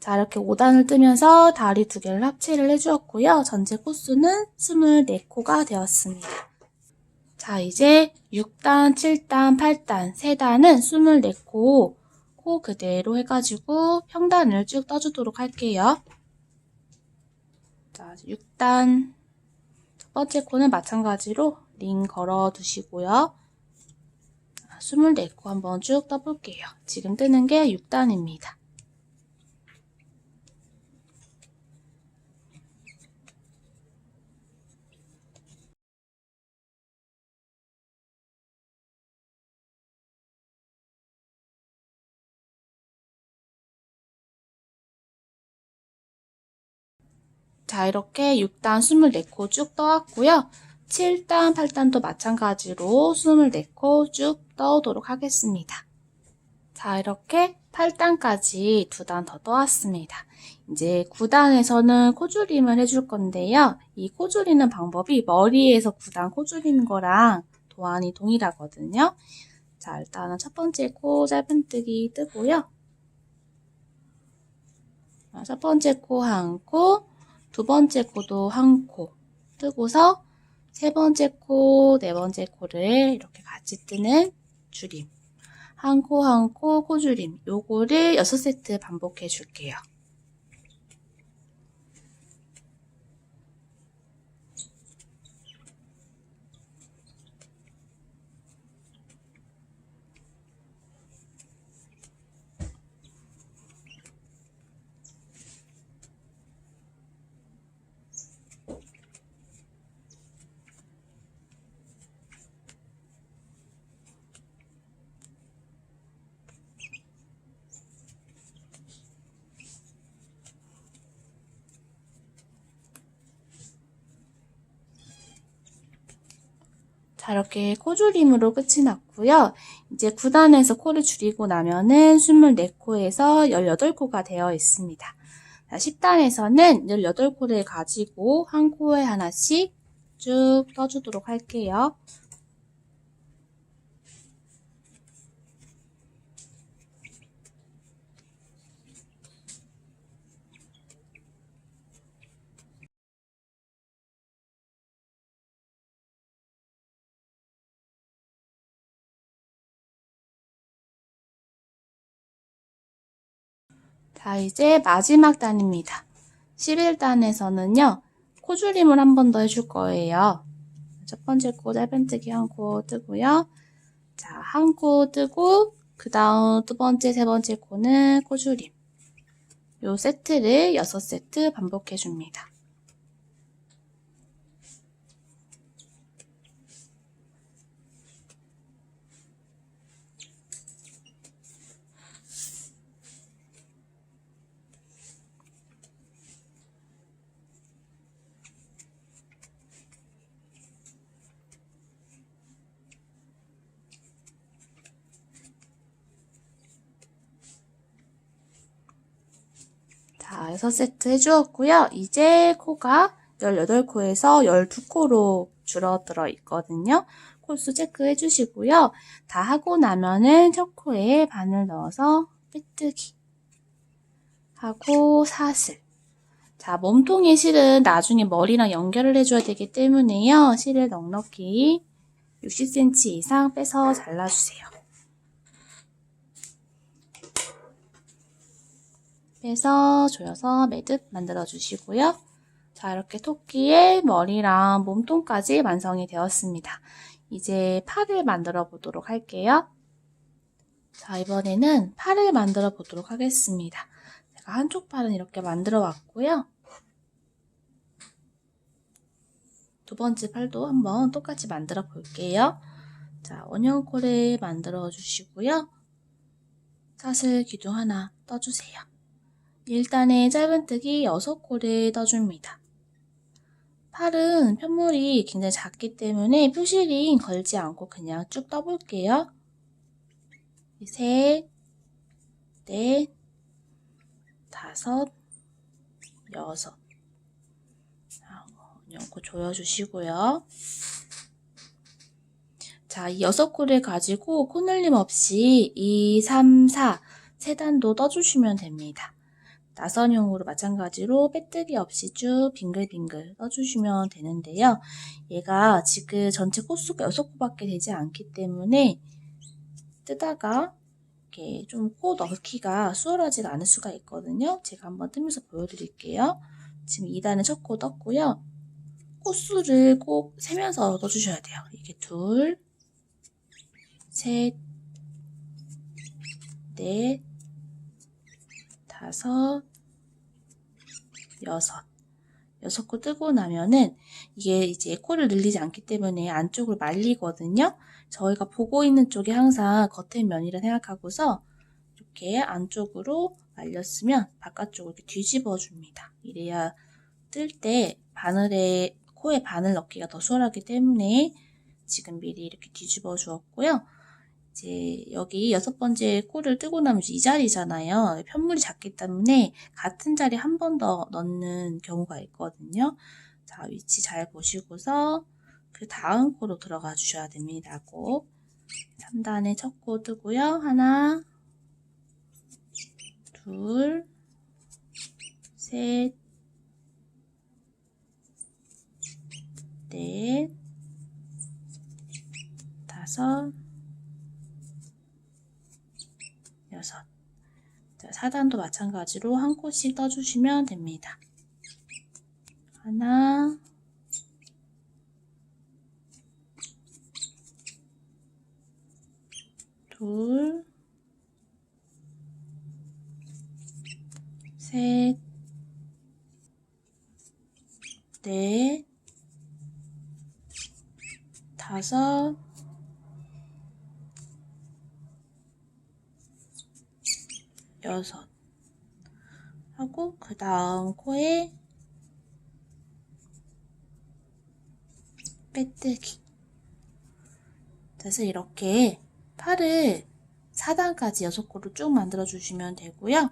자, 이렇게 5단을 뜨면서 다리 2개를 합체를 해주었고요. 전체 코수는 24코가 되었습니다. 자, 이제 6단, 7단, 8단, 3단은 24코 코 그대로 해가지고 평단을 쭉 떠주도록 할게요. 자, 6단 첫 번째 코는 마찬가지로 링 걸어 두시고요. 24코 한번 쭉 떠볼게요. 지금 뜨는 게 6단입니다. 자, 이렇게 6단 24코 쭉 떠왔고요. 7단, 8단도 마찬가지로 24코 쭉 떠오도록 하겠습니다. 자, 이렇게 8단까지 2단 더 떠왔습니다. 이제 9단에서는 코줄임을 해줄 건데요. 이 코줄이는 방법이 머리에서 9단 코줄이는 거랑 도안이 동일하거든요. 자, 일단은 첫 번째 코 짧은뜨기 뜨고요. 첫 번째 코 한 코, 두 번째 코도 한 코 뜨고서 세 번째 코, 네 번째 코를 이렇게 같이 뜨는 줄임. 한 코 한 코 코줄임. 요거를 6세트 반복해 줄게요. 자, 이렇게 코줄임으로 끝이 났고요. 이제 9단에서 코를 줄이고 나면은 24코에서 18코가 되어 있습니다. 자, 10단에서는 18코를 가지고 한 코에 하나씩 쭉 떠주도록 할게요. 자, 이제 마지막 단입니다. 11단에서는요, 코줄임을 한 번 더 해줄 거예요. 첫 번째 코 짧은뜨기 한 코 뜨고요. 자, 한 코 뜨고, 그 다음 두 번째, 세 번째 코는 코줄임. 요 세트를 6세트 반복해 줍니다. 자, 6세트 해주었고요. 이제 코가 18코에서 12코로 줄어들어 있거든요. 코수 체크해 주시고요. 다 하고 나면은 첫 코에 바늘 넣어서 빼뜨기 하고 사슬. 자, 몸통의 실은 나중에 머리랑 연결을 해줘야 되기 때문에요. 실을 넉넉히 60cm 이상 빼서 잘라주세요. 빼서 조여서 매듭 만들어 주시고요. 자, 이렇게 토끼의 머리랑 몸통까지 완성이 되었습니다. 이제 팔을 만들어 보도록 할게요. 자, 이번에는 팔을 만들어 보도록 하겠습니다. 제가 한쪽 팔은 이렇게 만들어 왔고요. 두 번째 팔도 한번 똑같이 만들어 볼게요. 자, 원형코를 만들어 주시고요. 사슬 기둥 하나 떠주세요. 1단에 짧은뜨기 6코를 떠줍니다. 팔은 편물이 굉장히 작기 때문에 표시링 걸지 않고 그냥 쭉 떠볼게요. 셋, 넷, 다섯, 여섯. 원형코 조여주시고요. 자, 이 6코를 가지고 코늘림 없이 2, 3, 4 3단도 떠주시면 됩니다. 나선형으로 마찬가지로 빼뜨기 없이 쭉 빙글빙글 떠주시면 되는데요. 얘가 지금 전체 코수가 6코밖에 되지 않기 때문에 뜨다가 이렇게 좀 코 넣기가 수월하지가 않을 수가 있거든요. 제가 한번 뜨면서 보여드릴게요. 지금 2단에 첫 코 떴고요. 코수를 꼭 세면서 떠주셔야 돼요. 이게 둘, 셋, 넷, 다섯, 여섯. 6코 뜨고 나면은 이게 이제 코를 늘리지 않기 때문에 안쪽으로 말리거든요. 저희가 보고 있는 쪽이 항상 겉의 면이라 생각하고서 이렇게 안쪽으로 말렸으면 바깥쪽으로 이렇게 뒤집어 줍니다. 이래야 뜰 때 바늘에 코에 바늘 넣기가 더 수월하기 때문에 지금 미리 이렇게 뒤집어 주었고요. 이제 여기 6번째 코를 뜨고 나면 이 자리잖아요. 편물이 작기 때문에 같은 자리에 한 번 더 넣는 경우가 있거든요. 자, 위치 잘 보시고서 그 다음 코로 들어가 주셔야 됩니다. 꼭 3단에 첫 코 뜨고요. 하나, 둘, 셋, 넷, 다섯, 여섯. 자, 4단도 마찬가지로 한 코씩 떠주시면 됩니다. 하나, 둘, 셋, 넷, 다섯, 여섯 하고 그 다음 코에 빼뜨기. 그래서 이렇게 팔을 4단까지 6코로 쭉 만들어 주시면 되고요.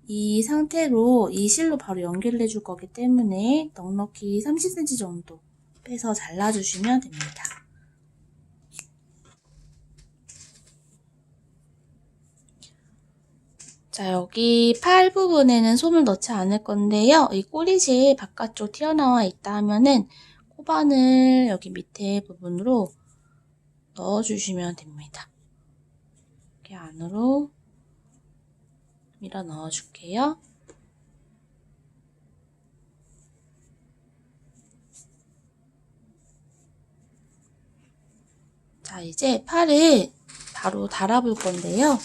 이 상태로 이 실로 바로 연결을 해줄 거기 때문에 넉넉히 30cm 정도 빼서 잘라주시면 됩니다. 자, 여기 팔 부분에는 솜을 넣지 않을 건데요. 이 꼬리실 바깥쪽 튀어나와 있다 하면은 코바늘 여기 밑에 부분으로 넣어주시면 됩니다. 이렇게 안으로 밀어 넣어줄게요. 자, 이제 팔을 바로 달아볼 건데요.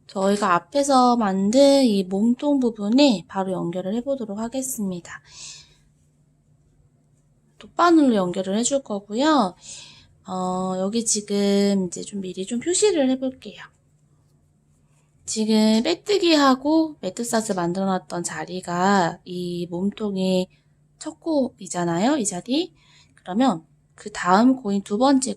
저희가 앞에서 만든 이 몸통 부분에 바로 연결을 해보도록 하겠습니다. 돗바늘로 연결을 해줄 거고요. 여기 지금 이제 좀 미리 좀 표시를 해볼게요. 지금 빼뜨기하고 매트사스 만들어놨던 자리가 이 몸통의 첫 코이잖아요. 이 자리. 그러면 그 다음 코인 두 번째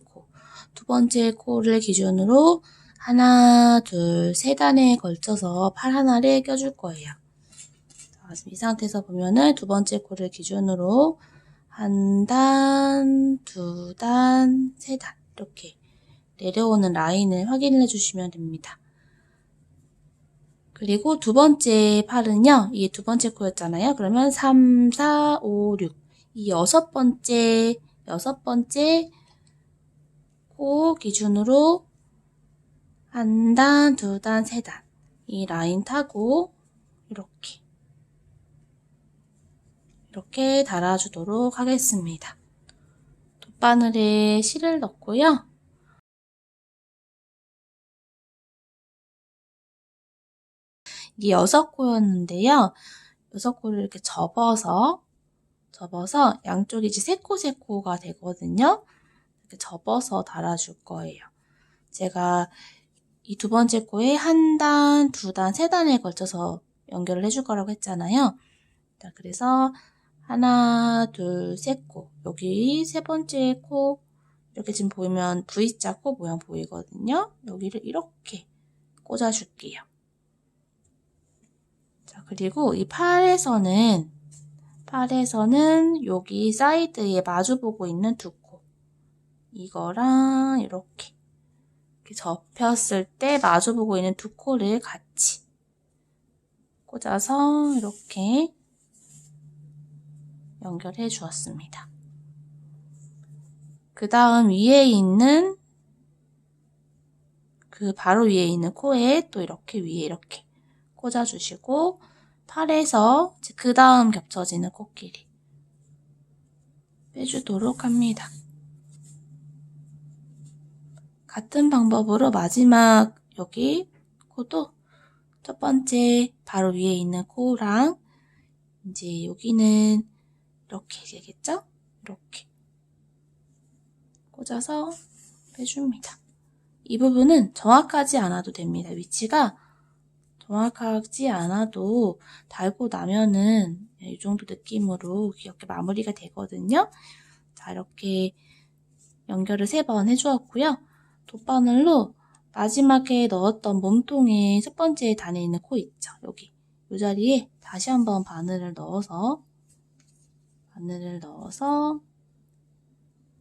코를 기준으로 하나, 둘, 3단에 걸쳐서 팔 하나를 껴줄 거예요. 자, 지금 이 상태에서 보면은 두 번째 코를 기준으로 한 단, 2단, 3단 이렇게 내려오는 라인을 확인을 해주시면 됩니다. 그리고 두 번째 팔은요, 이게 두 번째 코였잖아요. 그러면 3, 4, 5, 6. 이 여섯 번째 코 기준으로 한 단, 두 단, 세 단 이 라인 타고 이렇게 달아주도록 하겠습니다. 돗바늘에 실을 넣고요. 이게 6코였는데요. 6코를 이렇게 접어서 양쪽이 이제 3코 되거든요. 이렇게 접어서 달아줄 거예요. 제가 이 두 번째 코에 한 단, 두 단, 세 단에 걸쳐서 연결을 해줄 거라고 했잖아요. 자, 그래서 하나, 둘, 셋 코. 여기 세 번째 코, 이렇게 지금 보이면 V자 코 모양 보이거든요. 여기를 이렇게 꽂아줄게요. 자, 그리고 이 팔에서는 여기 사이드에 마주보고 있는 두 코. 이거랑 이렇게 접혔을 때 마주보고 있는 두 코를 같이 꽂아서 이렇게 연결해 주었습니다. 그 다음 위에 있는 바로 위에 있는 코에 또 이렇게 위에 이렇게 꽂아주시고 팔에서 그 다음 겹쳐지는 코끼리 빼주도록 합니다. 같은 방법으로 마지막 여기 코도 첫 번째 바로 위에 있는 코랑 이제 여기는 이렇게 되겠죠? 이렇게 꽂아서 빼줍니다. 이 부분은 정확하지 않아도 됩니다. 위치가 정확하지 않아도 달고 나면은 이 정도 느낌으로 귀엽게 마무리가 되거든요. 자, 이렇게 연결을 3번 해주었고요. 돗바늘로 마지막에 넣었던 몸통의 첫 번째 단에 있는 코 있죠. 여기 이 자리에 다시 한번 바늘을 넣어서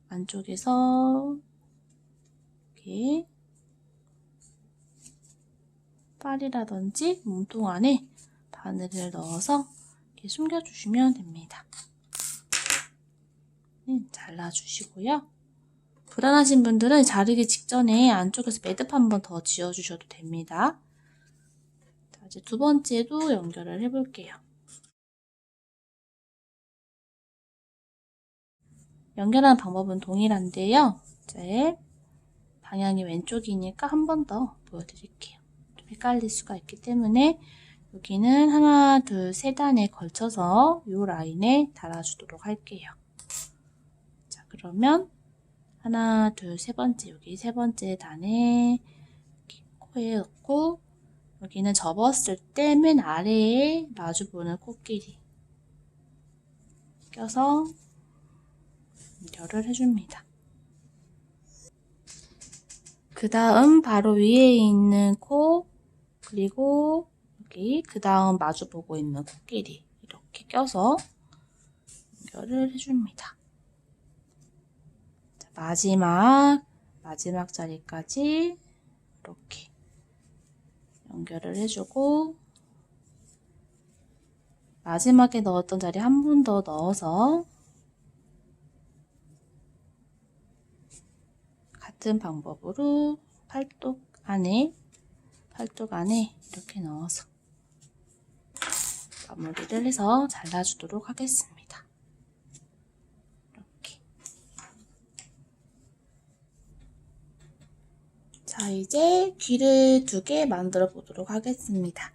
안쪽에서 이렇게 팔이라든지 몸통 안에 바늘을 넣어서 이렇게 숨겨주시면 됩니다. 잘라주시고요. 불안하신 분들은 자르기 직전에 안쪽에서 매듭 한번 더 지어주셔도 됩니다. 자, 이제 두 번째도 연결을 해볼게요. 연결하는 방법은 동일한데요. 이제 방향이 왼쪽이니까 한 번 더 보여드릴게요. 좀 헷갈릴 수가 있기 때문에 여기는 하나, 둘, 세 단에 걸쳐서 이 라인에 달아주도록 할게요. 자, 그러면 하나, 둘, 세 번째, 여기 세 번째 단에 코에 넣고 여기는 접었을 때 맨 아래에 마주보는 코끼리 껴서 연결을 해줍니다. 그 다음 바로 위에 있는 코 그리고 여기 그 다음 마주보고 있는 코끼리 이렇게 껴서 연결을 해줍니다. 자, 마지막 자리까지 이렇게 연결을 해주고 마지막에 넣었던 자리 한 번 더 넣어서 같은 방법으로 팔뚝 안에 이렇게 넣어서 마무리를 해서 잘라주도록 하겠습니다. 이렇게. 자, 이제 귀를 2개 만들어 보도록 하겠습니다.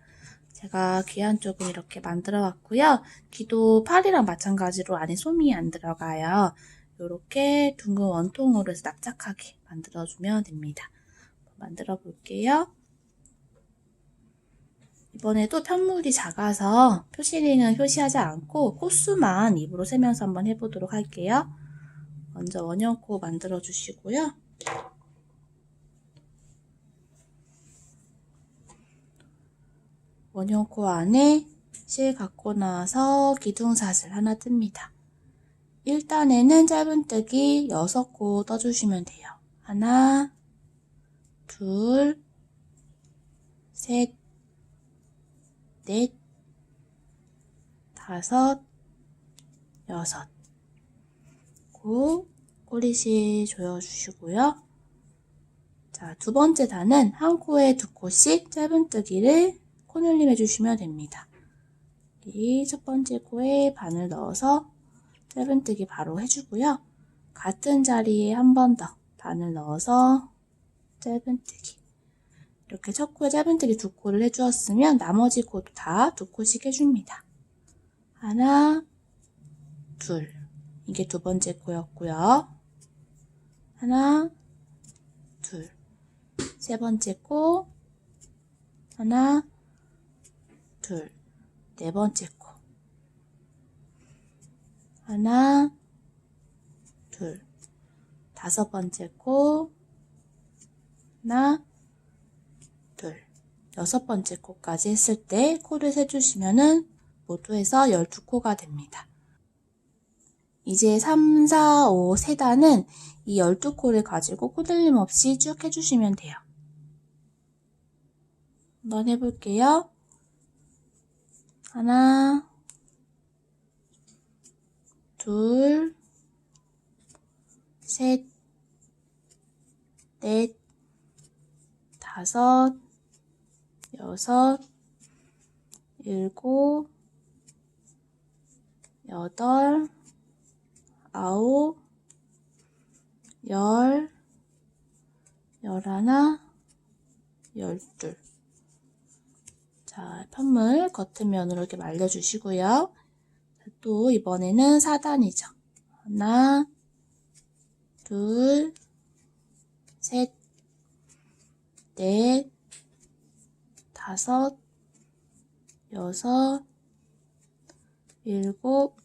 제가 귀 한쪽은 이렇게 만들어 왔고요. 귀도 팔이랑 마찬가지로 안에 솜이 안 들어가요. 이렇게 둥근 원통으로 해서 납작하게 만들어주면 됩니다. 만들어 볼게요. 이번에도 편물이 작아서 표시링은 표시하지 않고 코수만 입으로 세면서 한번 해보도록 할게요. 먼저 원형코 만들어 주시고요. 원형코 안에 실 갖고 나와서 기둥사슬 하나 뜹니다. 1단에는 짧은뜨기 6코 떠주시면 돼요. 하나, 둘, 셋, 넷, 다섯, 여섯. 꼬리실 조여주시고요. 자, 두 번째 단은 한 코에 두 코씩 짧은뜨기를 코늘림 해주시면 됩니다. 이 첫 번째 코에 바늘 넣어서 짧은뜨기 바로 해주고요. 같은 자리에 한 번 더 바늘 넣어서 짧은뜨기. 이렇게 첫 코에 짧은뜨기 두 코를 해주었으면 나머지 코도 다 두 코씩 해줍니다. 하나, 둘. 이게 두 번째 코였고요. 하나, 둘. 세 번째 코, 하나, 둘. 네 번째 코, 하나, 둘. 다섯 번째 코, 하나, 둘. 여섯 번째 코까지 했을 때 코를 세주시면은 모두 해서 12코가 됩니다. 이제 3, 4, 5 세 단은 이 12코를 가지고 코들림 없이 쭉 해주시면 돼요. 한번 해볼게요. 하나, 둘, 셋, 넷, 다섯, 여섯, 일곱, 여덟, 아홉, 열, 열하나, 열둘. 자, 편물 겉면으로 이렇게 말려주시고요. 또 이번에는 4단이죠. 하나, 둘, 셋, 넷, 다섯, 여섯, 일곱,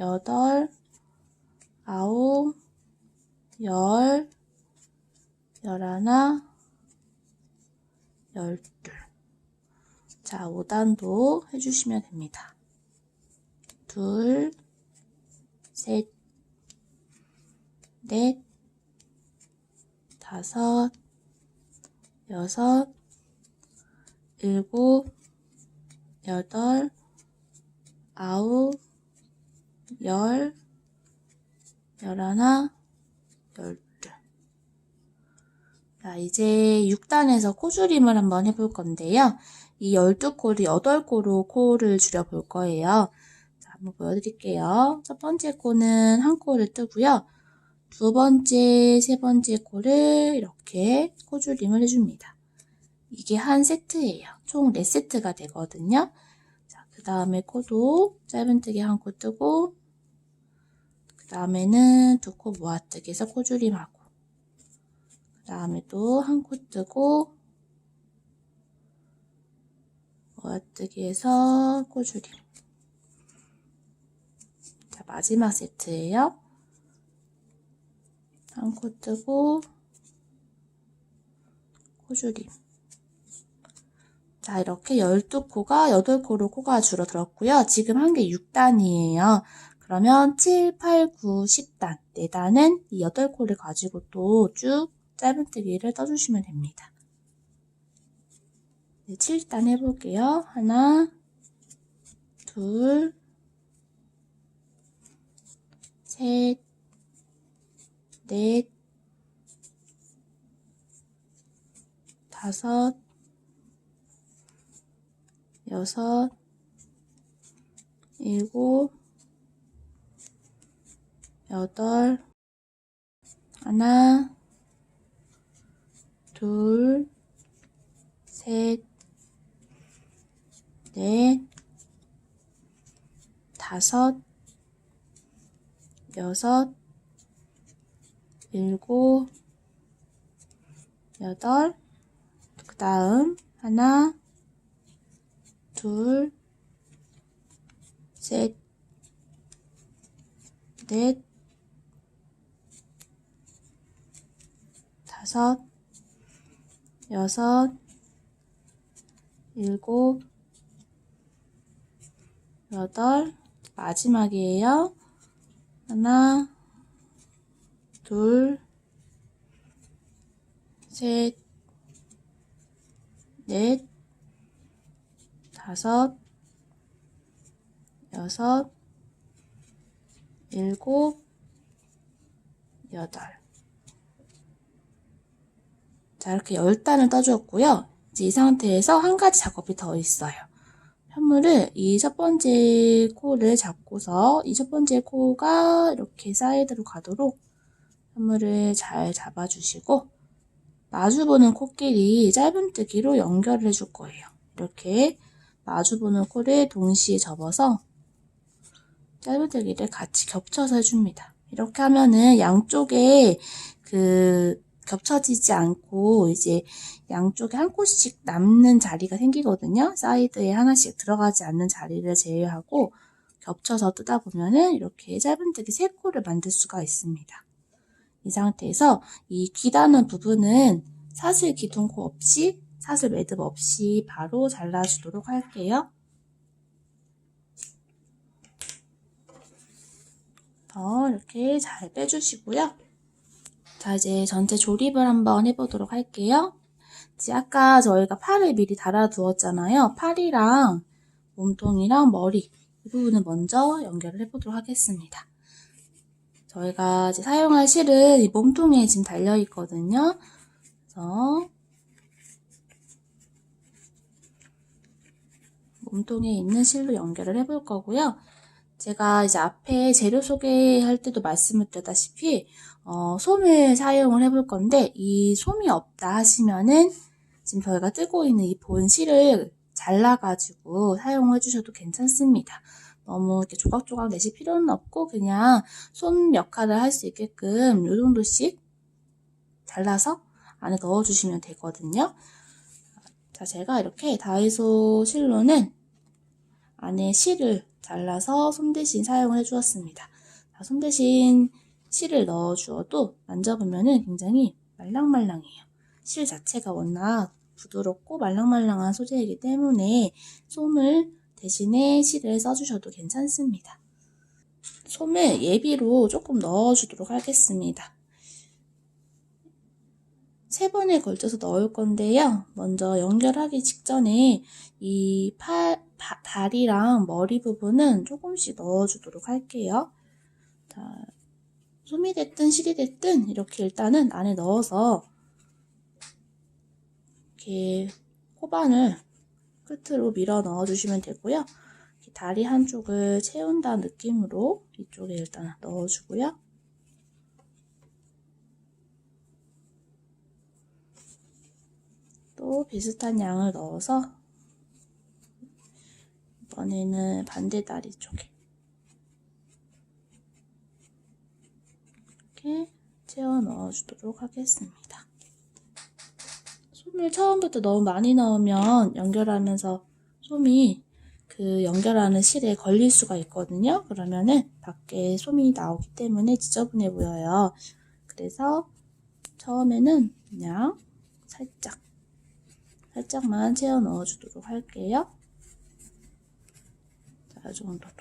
여덟, 아홉, 열, 열하나, 열둘. 자, 5단도 해주시면 됩니다. 둘, 셋, 넷, 다섯, 여섯, 일곱, 여덟, 아홉, 열, 열하나, 열둘. 자, 이제 6단에서 코줄임을 한번 해볼 건데요. 이 12코를 8코로 코를 줄여볼 거예요. 자, 한번 보여드릴게요. 첫 번째 코는 한 코를 뜨고요. 두 번째, 세 번째 코를 이렇게 코줄임을 해줍니다. 이게 한 세트예요. 총 4세트가 되거든요. 자, 그 다음에 코도 짧은뜨기 한 코 뜨고, 그 다음에는 두 코 모아뜨기해서 코줄임하고, 그 다음에 또 한 코 뜨고, 모아뜨기해서 코줄임. 자, 마지막 세트예요. 한 코 뜨고, 코줄임. 자, 이렇게 12코가 8코로 코가 줄어들었고요. 지금 한 개 6단이에요. 그러면 7, 8, 9, 10단, 4단은 이 8코를 가지고 또 쭉 짧은뜨기를 떠주시면 됩니다. 7단 해볼게요. 하나, 둘, 셋, 넷, 다섯, 여섯, 일곱, 여덟, 하나, 둘, 셋, 넷, 다섯, 여섯, 일곱, 여덟, 그 다음 하나, 둘, 셋, 넷, 다섯, 여섯, 일곱, 여덟, 마지막이에요. 하나, 둘, 셋, 넷, 다섯, 여섯, 일곱, 여덟. 자, 이렇게 10단을 떠주었고요. 이제 이 상태에서 한 가지 작업이 더 있어요. 현물을 이 첫 번째 코를 잡고서 이 첫 번째 코가 이렇게 사이드로 가도록 현물을 잘 잡아주시고 마주보는 코끼리 짧은뜨기로 연결을 해줄 거예요. 이렇게 마주보는 코를 동시에 접어서 짧은뜨기를 같이 겹쳐서 해줍니다. 이렇게 하면은 양쪽에 겹쳐지지 않고 이제 양쪽에 한 코씩 남는 자리가 생기거든요. 사이드에 하나씩 들어가지 않는 자리를 제외하고 겹쳐서 뜨다 보면은 이렇게 짧은뜨기 3코를 만들 수가 있습니다. 이 상태에서 이 귀다는 부분은 사슬 기둥코 없이, 사슬 매듭 없이 바로 잘라주도록 할게요. 이렇게 잘 빼주시고요. 자, 이제 전체 조립을 한번 해보도록 할게요. 이제 아까 저희가 팔을 미리 달아두었잖아요. 팔이랑 몸통이랑 머리 이 부분을 먼저 연결을 해보도록 하겠습니다. 저희가 이제 사용할 실은 이 몸통에 지금 달려있거든요. 그래서 몸통에 있는 실로 연결을 해볼 거고요. 제가 이제 앞에 재료 소개할 때도 말씀을 드렸다시피 솜을 사용을 해볼 건데 이 솜이 없다 하시면은 지금 저희가 뜨고 있는 이 본 실을 잘라가지고 사용해 주셔도 괜찮습니다. 너무 이렇게 조각조각 내실 필요는 없고 그냥 솜 역할을 할 수 있게끔 이 정도씩 잘라서 안에 넣어주시면 되거든요. 자, 제가 이렇게 다이소 실로는 안에 실을 잘라서 솜 대신 사용을 해주었습니다. 자, 솜 대신 실을 넣어주어도 만져보면은 굉장히 말랑말랑해요. 실 자체가 워낙 부드럽고 말랑말랑한 소재이기 때문에 솜을 대신에 실을 써주셔도 괜찮습니다. 솜을 예비로 조금 넣어주도록 하겠습니다. 3번에 걸쳐서 넣을 건데요. 먼저 연결하기 직전에 이 다리랑 머리 부분은 조금씩 넣어주도록 할게요. 자, 솜이 됐든 실이 됐든 이렇게 일단은 안에 넣어서 이렇게 코반을 끝으로 밀어 넣어주시면 되고요. 다리 한쪽을 채운다는 느낌으로 이쪽에 일단 넣어주고요. 또 비슷한 양을 넣어서 이번에는 반대 다리 쪽에 이렇게 채워 넣어주도록 하겠습니다. 솜을 처음부터 너무 많이 넣으면 연결하면서 솜이 그 연결하는 실에 걸릴 수가 있거든요. 그러면은 밖에 솜이 나오기 때문에 지저분해 보여요. 그래서 처음에는 그냥 살짝만 채워 넣어주도록 할게요. 자, 이 정도로.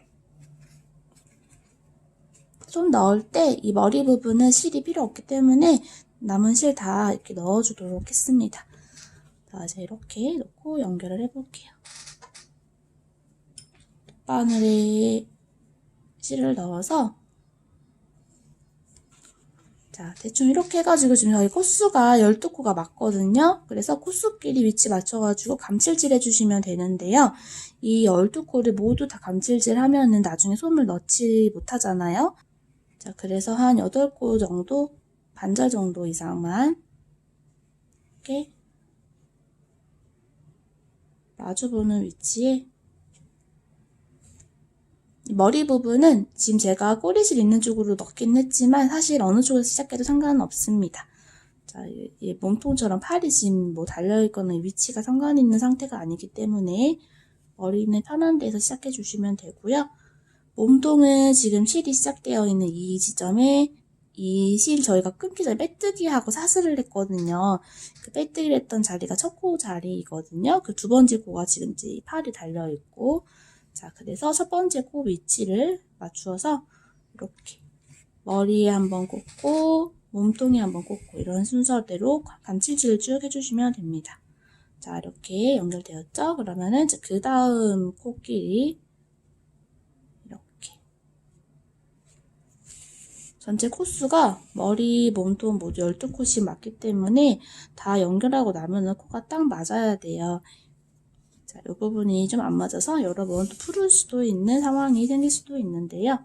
솜 넣을 때 이 머리 부분은 실이 필요 없기 때문에 남은 실 다 이렇게 넣어주도록 했습니다. 자, 이제 이렇게 넣고 연결을 해볼게요. 바늘에 실을 넣어서 자, 대충 이렇게 해가지고 지금 저희 코수가 12코가 맞거든요. 그래서 코수끼리 위치 맞춰가지고 감칠질 해주시면 되는데요. 이 12코를 모두 다 감칠질 하면은 나중에 솜을 넣지 못하잖아요. 자, 그래서 한 8코 정도, 반절 정도 이상만 이렇게 마주보는 위치에 머리 부분은 지금 제가 꼬리실 있는 쪽으로 넣긴 했지만 사실 어느 쪽에서 시작해도 상관은 없습니다. 자, 이 몸통처럼 팔이 지금 뭐 달려있거나 위치가 상관 있는 상태가 아니기 때문에 머리는 편한 데서 시작해 주시면 되고요. 몸통은 지금 실이 시작되어 있는 이 지점에 이 실 저희가 끊기 전에 빼뜨기 하고 사슬을 했거든요. 그 빼뜨기를 했던 자리가 첫 코 자리이거든요. 그 두 번째 코가 지금 이제 팔이 달려있고 자, 그래서 첫 번째 코 위치를 맞추어서 이렇게 머리에 한번 꽂고 몸통에 한번 꽂고 이런 순서대로 감칠질을 쭉 해주시면 됩니다. 자, 이렇게 연결되었죠? 그러면은 그 다음 코끼리 이렇게 전체 코수가 머리, 몸통 모두 12코씩 맞기 때문에 다 연결하고 나면은 코가 딱 맞아야 돼요. 자, 이 부분이 좀 안 맞아서 여러 번 또 풀을 수도 있는 상황이 생길 수도 있는데요.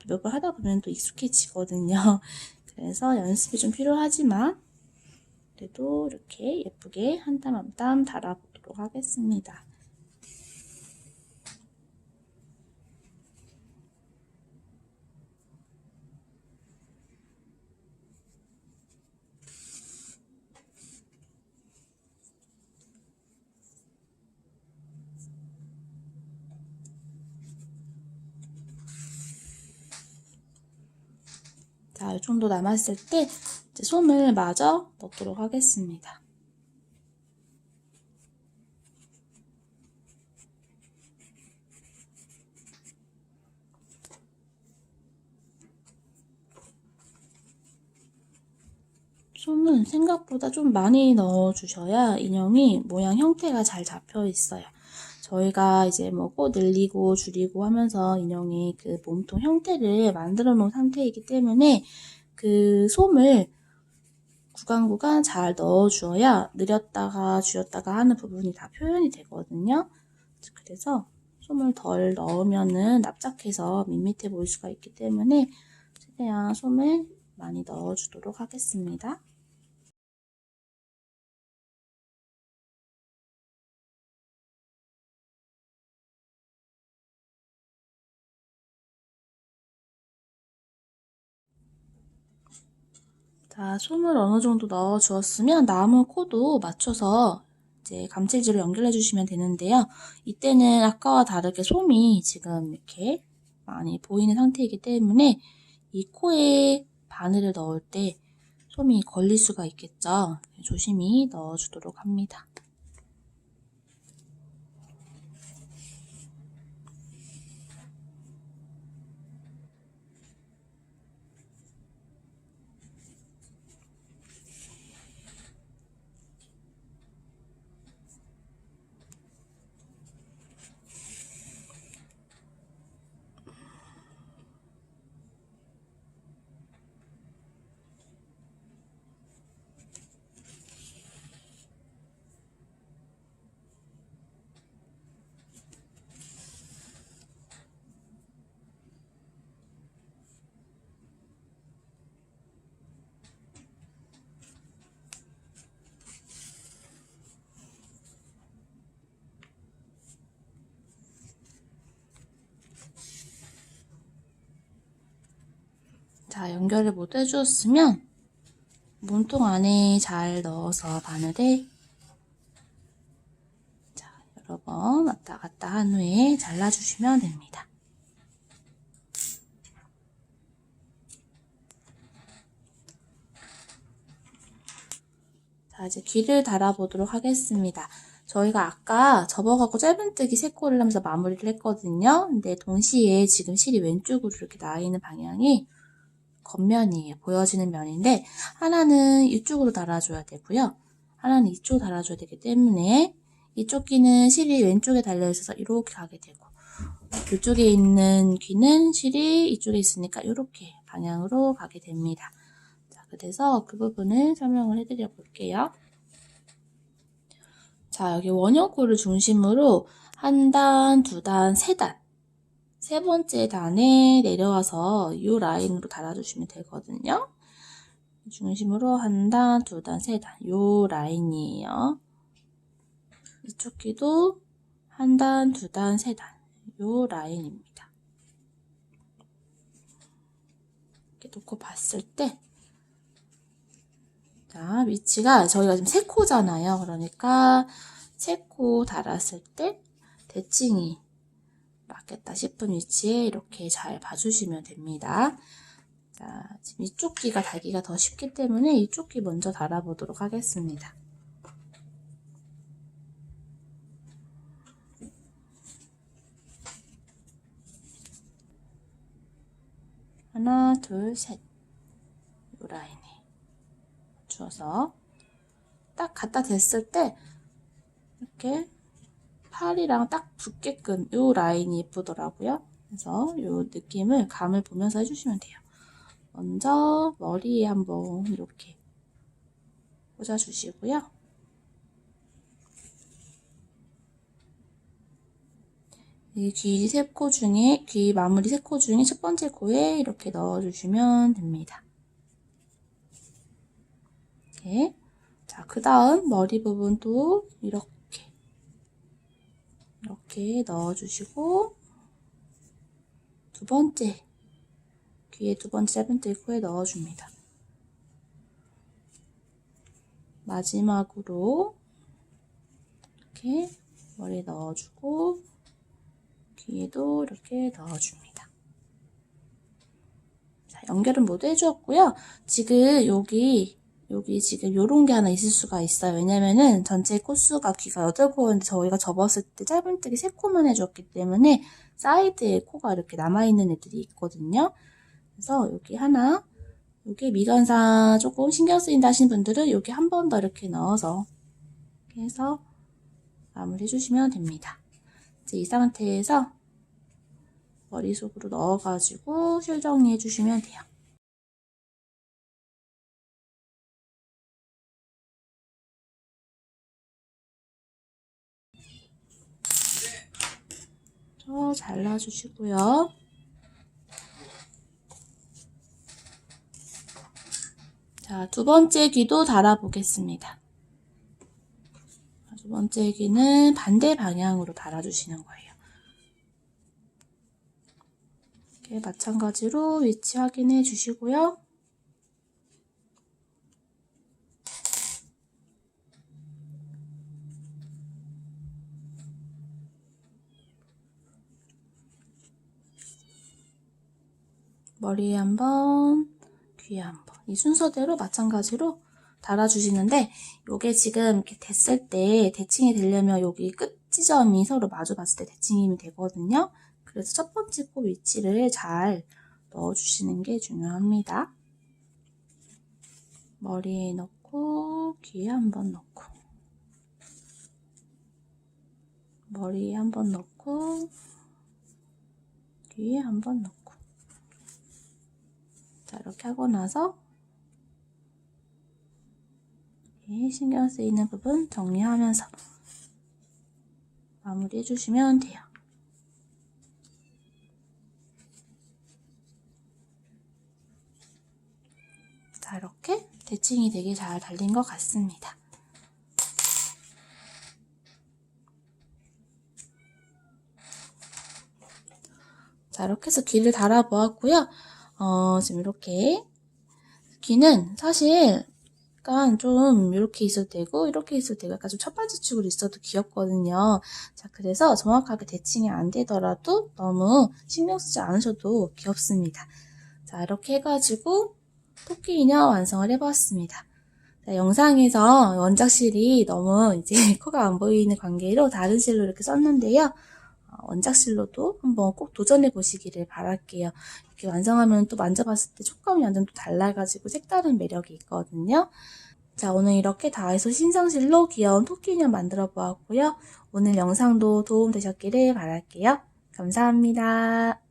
몇 번 하다 보면 또 익숙해지거든요. 그래서 연습이 좀 필요하지만 그래도 이렇게 예쁘게 한 땀 한 땀 달아보도록 하겠습니다. 자, 이 정도 남았을 때 이제 솜을 마저 넣도록 하겠습니다. 솜은 생각보다 좀 많이 넣어주셔야 인형이 모양 형태가 잘 잡혀 있어요. 저희가 이제 뭐 꽃 늘리고 줄이고 하면서 인형이 그 몸통 형태를 만들어 놓은 상태이기 때문에 그 솜을 구간구간 잘 넣어주어야 늘렸다가 줄였다가 하는 부분이 다 표현이 되거든요. 그래서 솜을 덜 넣으면은 납작해서 밋밋해 보일 수가 있기 때문에 최대한 솜을 많이 넣어주도록 하겠습니다. 자, 솜을 어느 정도 넣어 주었으면 남은 코도 맞춰서 이제 감칠질을 연결해 주시면 되는데요. 이때는 아까와 다르게 솜이 지금 이렇게 많이 보이는 상태이기 때문에 이 코에 바늘을 넣을 때 솜이 걸릴 수가 있겠죠. 조심히 넣어 주도록 합니다. 자, 연결을 모두 해주었으면 몸통 안에 잘 넣어서 바늘에 자, 여러 번 왔다 갔다 한 후에 잘라주시면 됩니다. 자, 이제 귀를 달아보도록 하겠습니다. 저희가 아까 접어갖고 짧은뜨기 3코를 하면서 마무리를 했거든요. 근데 동시에 지금 실이 왼쪽으로 이렇게 나 있는 방향이 겉면이에요. 보여지는 면인데 하나는 이쪽으로 달아줘야 되고요. 하나는 이쪽으로 달아줘야 되기 때문에 이쪽 귀는 실이 왼쪽에 달려있어서 이렇게 가게 되고 이쪽에 있는 귀는 실이 이쪽에 있으니까 이렇게 방향으로 가게 됩니다. 자, 그래서 그 부분을 설명을 해드려 볼게요. 자, 여기 원형코를 중심으로 한 단, 두 단, 세 단. 세 번째 단에 내려와서 이 라인으로 달아주시면 되거든요. 중심으로 한 단, 두 단, 세 단. 이 라인이에요. 이쪽 귀도 한 단, 두 단, 세 단. 이 라인입니다. 이렇게 놓고 봤을 때 자, 위치가 저희가 지금 3코잖아요. 그러니까 3코 달았을 때 대칭이 맞겠다 싶은 위치에 이렇게 잘 봐주시면 됩니다. 자, 지금 이쪽 귀가 달기가 더 쉽기 때문에 이쪽 귀 먼저 달아보도록 하겠습니다. 하나, 둘, 셋. 이 라인에 주어서 딱 갖다 댔을 때 이렇게 팔이랑 딱 붙게끔 이 라인이 예쁘더라고요. 그래서 이 느낌을 감을 보면서 해주시면 돼요. 먼저 머리에 한번 이렇게 꽂아주시고요. 이 귀 마무리 3코 중에 첫 번째 코에 이렇게 넣어주시면 됩니다. 이렇게. 자, 그 다음 머리 부분도 이렇게 넣어주시고, 귀에 두 번째 짧은 코에 넣어줍니다. 마지막으로 이렇게 머리에 넣어주고, 귀에도 이렇게 넣어줍니다. 자, 연결은 모두 해주었고요. 지금 여기 지금 요런 게 하나 있을 수가 있어요. 왜냐면은 전체 코수가 귀가 8코였는데 저희가 접었을 때 짧은뜨기 3코만 해줬기 때문에 사이드에 코가 이렇게 남아있는 애들이 있거든요. 그래서 여기 미간사 조금 신경 쓰인다 하시는 분들은 여기 한 번 더 이렇게 넣어서 이렇게 해서 마무리 해주시면 됩니다. 이제 이 상태에서 머릿속으로 넣어가지고 실 정리해 주시면 돼요. 잘라주시고요. 자, 두 번째 귀도 달아보겠습니다. 두 번째 귀는 반대 방향으로 달아주시는 거예요. 이렇게 마찬가지로 위치 확인해 주시고요. 머리에 한 번, 귀에 한 번. 이 순서대로 마찬가지로 달아주시는데, 요게 지금 이렇게 됐을 때 대칭이 되려면 여기 끝 지점이 서로 마주 봤을 때 대칭이 되거든요. 그래서 첫 번째 코 위치를 잘 넣어주시는 게 중요합니다. 머리에 넣고, 귀에 한 번 넣고, 머리에 한 번 넣고, 귀에 한 번 넣고. 자, 이렇게 하고 나서 신경 쓰이는 부분 정리하면서 마무리 해주시면 돼요. 자, 이렇게 대칭이 되게 잘 달린 것 같습니다. 자, 이렇게 해서 귀를 달아보았고요. 지금 이렇게 귀는 사실 약간 좀 이렇게 있어도 되고 이렇게 있어도 되고 약간 좀 첫번째축으로 있어도 귀엽거든요. 자, 그래서 정확하게 대칭이 안 되더라도 너무 신경 쓰지 않으셔도 귀엽습니다. 자, 이렇게 해가지고 토끼 인형 완성을 해보았습니다. 자, 영상에서 원작실이 너무 이제 코가 안 보이는 관계로 다른 실로 이렇게 썼는데요. 원작실로도 한번 꼭 도전해 보시기를 바랄게요. 이렇게 완성하면 또 만져봤을 때 촉감이 완전 또 달라가지고 색다른 매력이 있거든요. 자, 오늘 이렇게 다이소 신상실로 귀여운 토끼 인형 만들어 보았고요. 오늘 영상도 도움 되셨기를 바랄게요. 감사합니다.